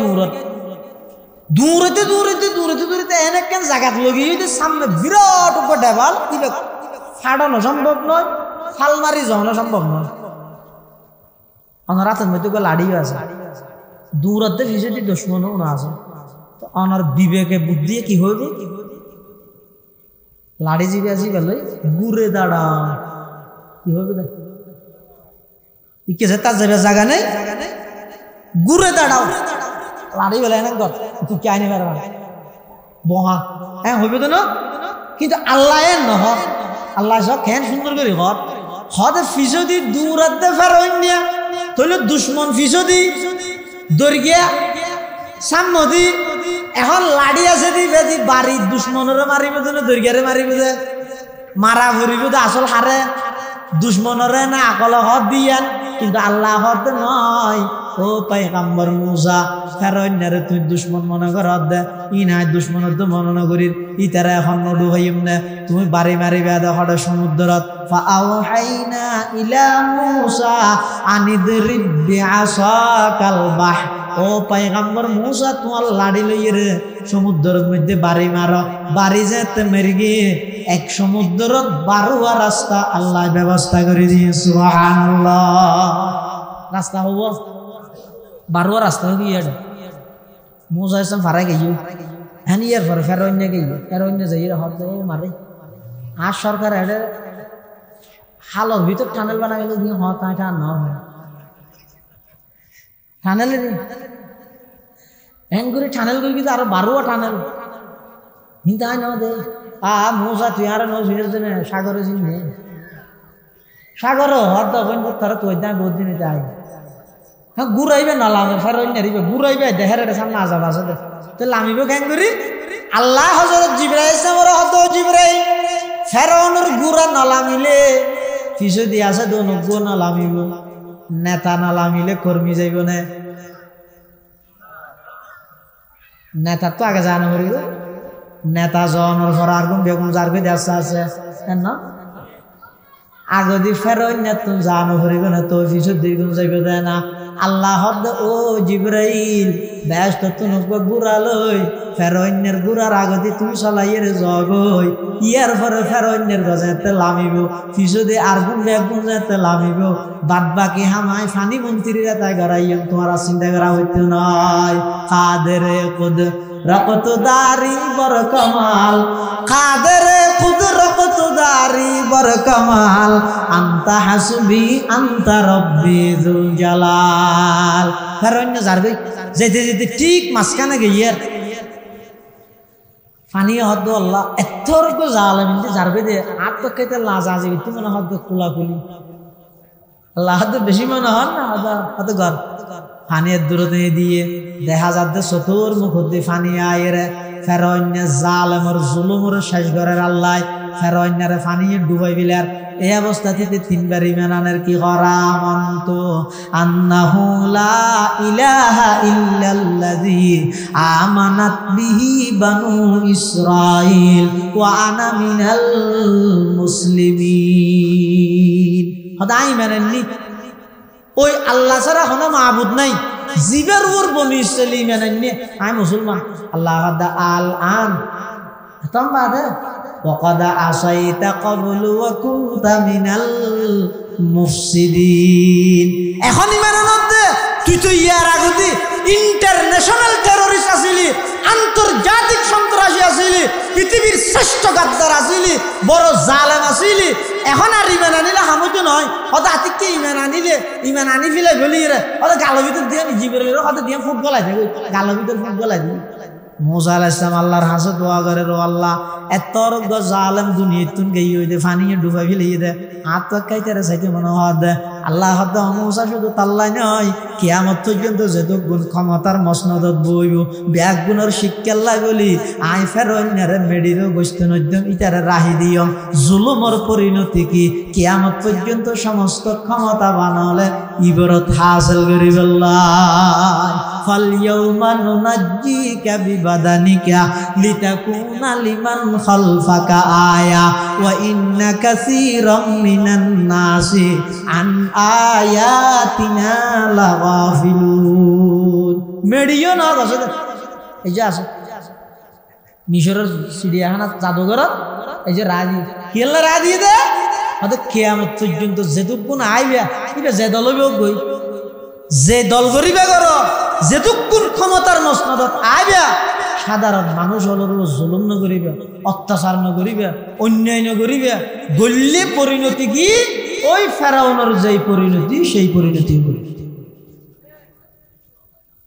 দূরতে এনে কেন জায়গা লগিয়ে সামনে বিরাট উপর ডেবাল ফাটানো সম্ভব নয় ফালমারি যাওয়ানো সম্ভব নয় অনরাতের মধ্যে লাড়িও আছে দূরতে ফিসেটি দুশ্মনও না আছে তো অনার বিবেকে বুদ্ধি কি হইব লাড়ি জিবে আসি গেল ঘুরে দাঁড়া কি হবে ইকে তার যাবে জায়গা নেই ঘুরে দাঁড়াও লাড়ি বেলা না গর তুই কে আইনি পারবা বহা হ্যাঁ হইবে তো না কিন্তু আল্লাহ নহ আল্লাহ সব কেন সুন্দর করে ঘর হদে ফিসদি দূরাতে ফেরোইন নিয়া তইলে দুশ্মন ফিসদি দর্গিয়া সাম্মদি এখন লাড়ি আছে দি বেদি বাড়ি দুশ্মনরে মারিব তো না দর্গিয়ারে মারিব যে মারা ভরিব তো আসল হারে দুশ্মনরে না আকলে হদ দিয়ান কিন্তু আল্লাহ হদ নয় ও পয়গম্বর মুসা ফেরোইনারে তুই দুশ্মন মনে কর দে ই নাই দুশ্মনের তো মনে করির ই তারা এখন নডু হইম না তুমি বাড়ি মারি বেদা হড়ে সমুদ্রত ফাআওহাইনা ইলা মুসা আনিদরিব বিআসাকাল বাহ ও পয়গম্বর মুসা তোমার লাড়ি লইয়ে রে সমুদ্রের মধ্যে বাড়ি মারো বাড়ি যেতে মেরে গিয়ে এক সমুদ্রত 12 রাস্তা আল্লাহ ব্যবস্থা করে দিয়ে সুবহানাল্লাহ রাস্তা হবো 12 রাস্তা গিয়ে মুসা ইসলাম ফারাই গিয়ে হ্যাঁ ইয়ার পরে ফেরোইনে গিয়ে ফেরোইনে যাই হদ মারে আর সরকার এদের হালর ভিতর টানেল বানা গেলে দিয়ে হতা টান ন টানেল হ্যাং করে টানেল করে কিন্তু আরো 12 টানেল কিন্তু আয় ন দে মুসা তুই আর নজরের জন্য সাগরে চিনি সাগর হদ তারা তুই দা বহুত দিন যাই হ্যাঁ ঘুরাইবে না লামে ফেরোইনে রিবে ঘুরাইবে দেহের সামনে আজাব আছে তো লামিব কেন করি আল্লাহ হযরত জিবরাইল ইসলামের হদ জিবরাইল ফেরাউনের গুড়া নালামিলে কিছু দিয়ে আছে দনজ্ঞ নালামিব নেতা নালামিলে কর্মী যাইব না নেতা তো আগে জানা করিব নেতা জনের ঘর আর কোন বেগুন যার কে দেশা আছে না আগে দি ফেরাউন তুমি জানো করিব না তো কিছু দ্বিগুণ যাইব দেয় না আল্লাহ ও জিবরাইল ব্যস্ত তুনক গুড়ালই ফেরোইনের গুড়ার আগতি তুমি চলাইয়ের জগই ইয়ার পরে ফেরোইনের গজাতে লামিব ফিসুদে আর গুণ বেগুন যেতে লামিব বাদ বাকি হামাই ফানি মন্ত্রীরা তাই গড়াইম তোমার চিন্তা করা হইতে নয় কাদের কুদ রকত দারি বর কমাল কাদের কুদ রকত দারি বর কমাল আন্তা হাসবি আন্তা রব্বি যুল জালাল ফেরোইন যারবে যেতে যেতে ঠিক মাঝখানে গিয়ে ফানি হদ আল্লাহ এতর্ক জালাম যারবে দে আর তো কেতে লাজা যে তুই মনে হদ কুলা কুলি আল্লাহ তো বেশি মনে হন না হদ ঘর ফানির দূরতে দিয়ে দেখা যাচ্ছে চতুর মুখ দিয়ে ফানি আয়ের ফেরোইন জালেমর জুলুমর শেষ ঘরের আল্লাহ ফেরোইনারে ফানিয়ে ডুবাই বিলার এই অবস্থা থেকে 3 বার ঈমান আনার কি করা মন্ত আন্নাহু লা ইলাহা ইল্লাল্লাযী আমানাত বিহি বানু ইসরাঈল ওয়া আনা মিনাল মুসলিমিন হদাই মানেননি ওই আল্লাহ ছাড়া কোনো মাবুদ নাই জীবের উপর বনি ইসরাঈল মানেননি আমি মুসলমান আল্লাহ আল আন খতম বাদে وقد عصيت قبل وكنت من المفسدين এখন ইমানের মধ্যে তুই তো ইয়ার আগে ইন্টারন্যাশনাল টেররিস্ট আছিলি আন্তর্জাতিক সন্ত্রাসী আছিলি পৃথিবীর শ্রেষ্ঠ গাদ্দার আছিলি বড় জালেম আছিলি এখন আর ইমান আনিলে হামতো নয় হয়তো হাতিকে ইমান আনিলে ইমান আনি ফেলে বলি রে হয়তো গালো ভিতর দিয়ে জীবনের হয়তো দিয়ে ফুটবল আই থাকবে গালো ভিতর ফুটবল আই দিবি মুসা আলাইহিস সালাম আল্লাহর হাসে দোয়া করে রো আল্লাহ এতর জালেম দুনিয়া তুন গই হইতে ফানিয়ে ডুবাই ফেলিয়ে দে হাত তো কাইতে চাইতে মনে হয় দে আল্লাহ হদ মুসা শুধু তাল্লাই নয় কিয়ামত পর্যন্ত যেত গুণ ক্ষমতার মসনদত বইব ব্যাগ গুণের শিক্ষাল্লাই বলি আই ফেরোইনারে মেডিরো গোস্ত নদ্যম ইটারে রাহি দিও জুলুমর পরিণতি কি কিয়ামত পর্যন্ত সমস্ত ক্ষমতা বানালে ইবরত হাসিল করি বল্লাহ ফালইয়াউমা নুনাজ্জিকা বিবাদানিকা লিতাকুনা লিমান খালফাকা আয়া ওয়া ইন্না কাসীরাম মিনান নাসি আন আয়াতিনা লাগাফিলুন মেডিও না আছে এই যে আছে মিশরের চিড়িয়াখানা জাদুঘর এই যে রাজি কেলা রাজি দে হয়তো কিয়ামত পর্যন্ত যেটুকুন আইবা এটা যে দলবে গই যে দল গরিবে করো যেটুকুন ক্ষমতার মসনদত আইবা সাধারণ মানুষ হলোর জুলুম ন করিবে অত্যাচার ন করিবে অন্যায় ন করিবে গল্লে পরিণতি কি ওই ফেরাউনের যেই পরিণতি সেই পরিণতি করিবে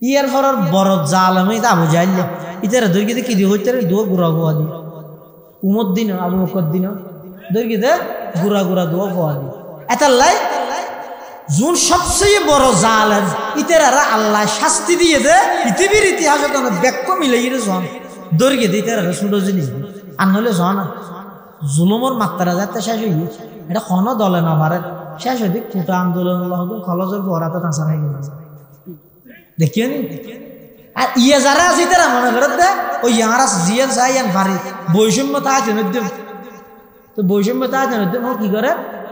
ইয়ার ফরার বড় জালেম এটা আবু জাহেল ইতারে দর্গিতে কি দি হইতে দো গুড়া গোয়া দি উমর দিন আবু বকর দিন দর্গিতে গুড়া গুড়া দো গোয়া দি এটার লাই জুন সবচেয়ে বড় জালেম ইতারা আল্লাহ শাস্তি দিয়ে দে পৃথিবীর ইতিহাসে তো ব্যাখ্য মিলাই রে জন দর্গে দি ইতারা ছোট জিনিস আর নলে জন জুলুমর মাত্রা যাতে শেষ হয়ে এটা কোনো দলে না পারে শেষ হয়ে দিক ফুটা আন্দোলন খলজের পড়াতে টাঁচা হয়ে গেছে দেখিও নি আর ইয়ে যারা আছে তারা মনে করে দে ওই ইয়ারা জিয়ান চাইয়ান ভারী বৈষম্য তা আছে নদ্যম তো বৈষম্য তা আছে নদ্যম কি করে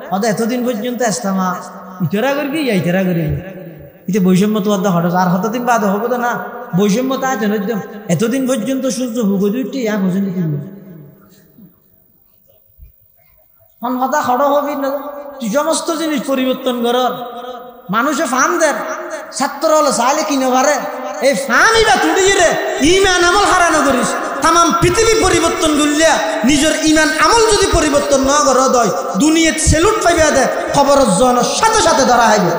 হয়তো এতদিন পর্যন্ত ইস্তামা ইতরা করবি ইতরা করবি ইতে বৈষম্য তো হঠাৎ আর হতদিন বাদ হবে তো না বৈষম্য তা আছে নদ্যম এতদিন পর্যন্ত সূর্য ভুগ দুইটি ইয়া পর্যন্ত তুলব হন হতা খড় হবি না তুই সমস্ত জিনিস পরিবর্তন কর মানুষে ফান দেন ছাত্র হলো চাইলে কিনে পারে এই ফানই বা তুড়িয়ে রে ইমান আমল হারানো করিস তাম পৃথিবী পরিবর্তন করলিয়া নিজের ইমান আমল যদি পরিবর্তন না কর দয় দুনিয়াত সেলুট পাইবে দে খবর জনের সাথে সাথে ধরা হইবে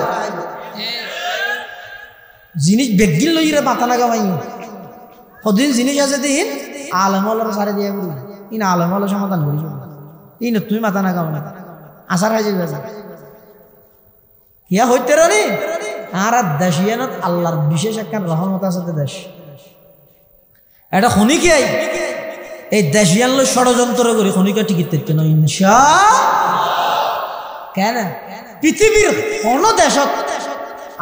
জিনিস বেগিল লইরে মাথা না গামাই সদিন জিনিস আছে দিন আলেম হলার সারে দিয়ে বলি ইন আলেম হলো সমাধান করিস ইন তুমি মাথা না গামা আসার হাজির ইয়া হইতে রে আর দেশিয়ানত আল্লাহর বিশেষ একখান রহমত আছে দেশ এটা খনিকে এই দেশিয়ান লো ষড়যন্ত্র করি খনিকা টিকিট দেখতে না ইনশা কেন পৃথিবীর কোন দেশত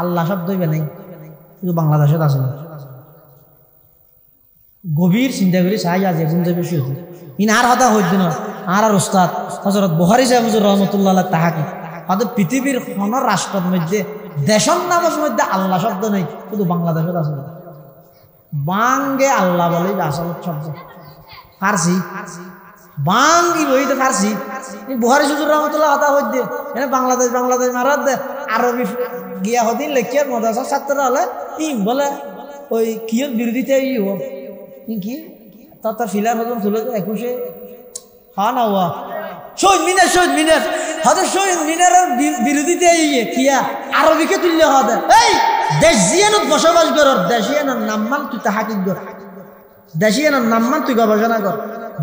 আল্লাহ শব্দ হইবে নাই শুধু বাংলাদেশত আছে না গভীর চিন্তা করি চাই আজ এখন যে বেশি হতো ইন আর হতা হইত না আর ওস্তাদ হযরত বুখারী সাহেব রহমতুল্লাহ আলাইহি তাহাকে হয়তো পৃথিবীর কোন রাষ্ট্রের মধ্যে দেশের নামের মধ্যে আল্লাহ শব্দ নেই শুধু বাংলাদেশত আছে বাঙ্গে আল্লাহ বলেই আসল শব্দ ফার্সি বাঙ্গি বইতে ফার্সি বুখারী হুজুর রহমতুল্লাহ হতা হইত দে এনে বাংলাদেশ বাংলাদেশ মারাত দে আরবি গিয়া হদিন লেখিয়ার মাদ্রাসা ছাত্র হলে ইম বলে ওই কিয়র বিরোধিতা ইও কি তার ফিলার হজম তুলে 21-এ হা না হওয়া শহীদ মিনার হয়তো শহীদ মিনারের বিরোধিতা ইয়ে কিয়া আরবিকে তুললে হবে এই দেশ জিয়ানত বসবাস কর দেশিয়ানের নামমান তুই তাহাকি কর দেশিয়ানের নামমান তুই গবেষণা কর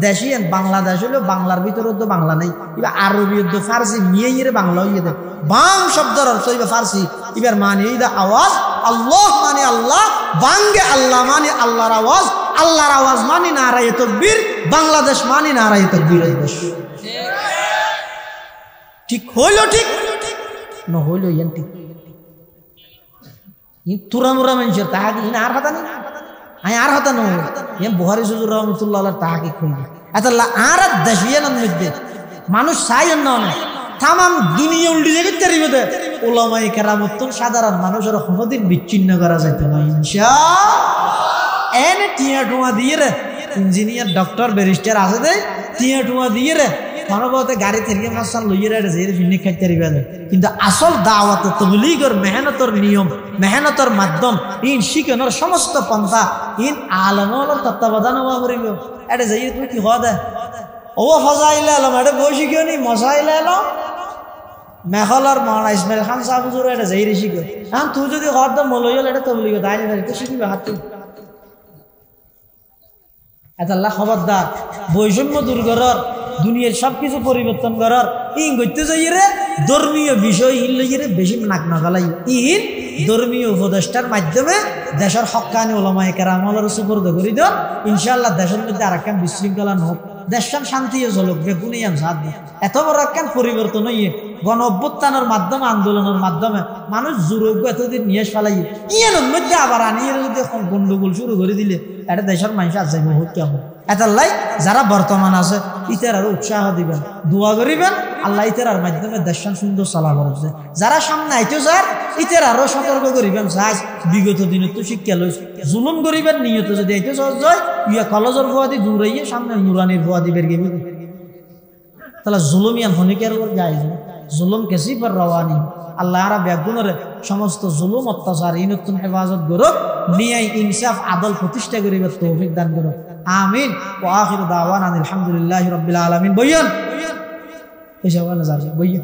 দেশিয়ান বাংলাদেশ হলেও বাংলার ভিতরে তো বাংলা নেই এবার আরবি ফার্সি নিয়ে বাংলা হইয়ে দেয় বাং শব্দের অর্থ এবার ফার্সি এবার মানে এইটা আওয়াজ আল্লাহ মানে আল্লাহ বাঙ্গে আল্লাহ মানে আল্লাহর আওয়াজ মানে নারায়ে তাকবীর বাংলাদেশ মানে নারায়ে তাকবীর দেশ ঠিক হইল ঠিক না হইল ইয়ান ঠিক তুরা মুরা মানুষের তাহাকি আর হতা নেই আমি আর হতা নয় ইয়ান বুখারী হুজুর রহমতুল্লাহ আলাইহি তাহাকি কইল আল্লাহ আর দেশিয়ানের মধ্যে মানুষ চাই না তাম দুনিয়া উল্টি জায়গা তেরিবে দে ওলামায়ে কেরামত সাধারণ মানুষের কোনোদিন বিচ্ছিন্ন করা যাইত না ইনশাআল্লাহ এনে টিয়া টুয়া দিয়ে রে ইঞ্জিনিয়ার ডক্টর ব্যারিস্টার আছে দে টিয়া টুয়া দিয়ে রে মানবতে গাড়ি থেকে মাসাল লইয়ে রে যে ফিনিক খাইতে রিবে কিন্তু আসল দাওয়াত তাবলীগের মেহনতের নিয়ম মেহনতের মাধ্যম ইন শিখানোর সমস্ত পন্থা ইন আলেমর তত্ত্বাবধান হওয়া করিব এটা যাই তুমি কি হওয়া দে ও ফজাইলে এলাম এটা বই শিখিও নি মশাইলে এলাম মেঘলার মহানা ইসমাইল খান সাহেব হুজুর এটা যাই রে শিখো হ্যাঁ তুই যদি হওয়ার দাম মলইল এটা তবলীগ তাই না তো শিখিবে হাত আল্লাহ খবরদার বৈষম্য দূর করার দুনিয়ার সবকিছু পরিবর্তন করার ইন করতে যাই রে ধর্মীয় বিষয় ইন লইয়ে রে বেশি নাক না গলাই ইন ধর্মীয় উপদেষ্টার মাধ্যমে দেশের হক্কানি ওলামায়ে কেরামলের সুপর্দ করি দিও ইনশাআল্লাহ দেশের মধ্যে আরেকখান বিশৃঙ্খলা নহক দেশান শান্তিও চলক বেগুনিয়ান সাথ এত বড় একখান পরিবর্তন হইয়ে গণ অভ্যুত্থানের মাধ্যমে আন্দোলনের মাধ্যমে মানুষ জোরজ্ঞ এতদিন নিয়ে ফেলাই ইয়ানোর মধ্যে আবার আনিয়ে যদি এখন গন্ডগোল শুরু করে দিলে এটা দেশের মানুষ আছে বহুত কেমন এতাল্লাই যারা বর্তমান আছে ইতার আরো উৎসাহ দিবেন দোয়া করিবেন আল্লাহ ইতার মাধ্যমে দেশান সুন্দর চলা করছে যারা সামনে আইতো স্যার ইতার আরো সতর্ক করিবেন সাজ বিগত দিনে তো শিক্ষা লইছে জুলুম করিবেন নিয়ত যদি আইতো সহজ হয় ইয়া কলেজের ভুয়াদি দূরাইয়ে সামনে নুরানির ভুয়াদি বের গেবি তাহলে জুলুমিয়ান হনিকের উপর যায় জুলুম কেসি পর রওয়ানি আল্লাহ আরা ব্যাগুণরে সমস্ত জুলুম অত্যাচার ইনতুন হেফাজত করুক নিয়ে ইনসাফ আদল প্রতিষ্ঠা করিবার তৌফিক দান করুক আমিন ওয়া আখিরু দাওয়ানা আলহামদুলিল্লাহি রাব্বিল আলামিন বইয়ন এই সবাই না যাবে বইয়ন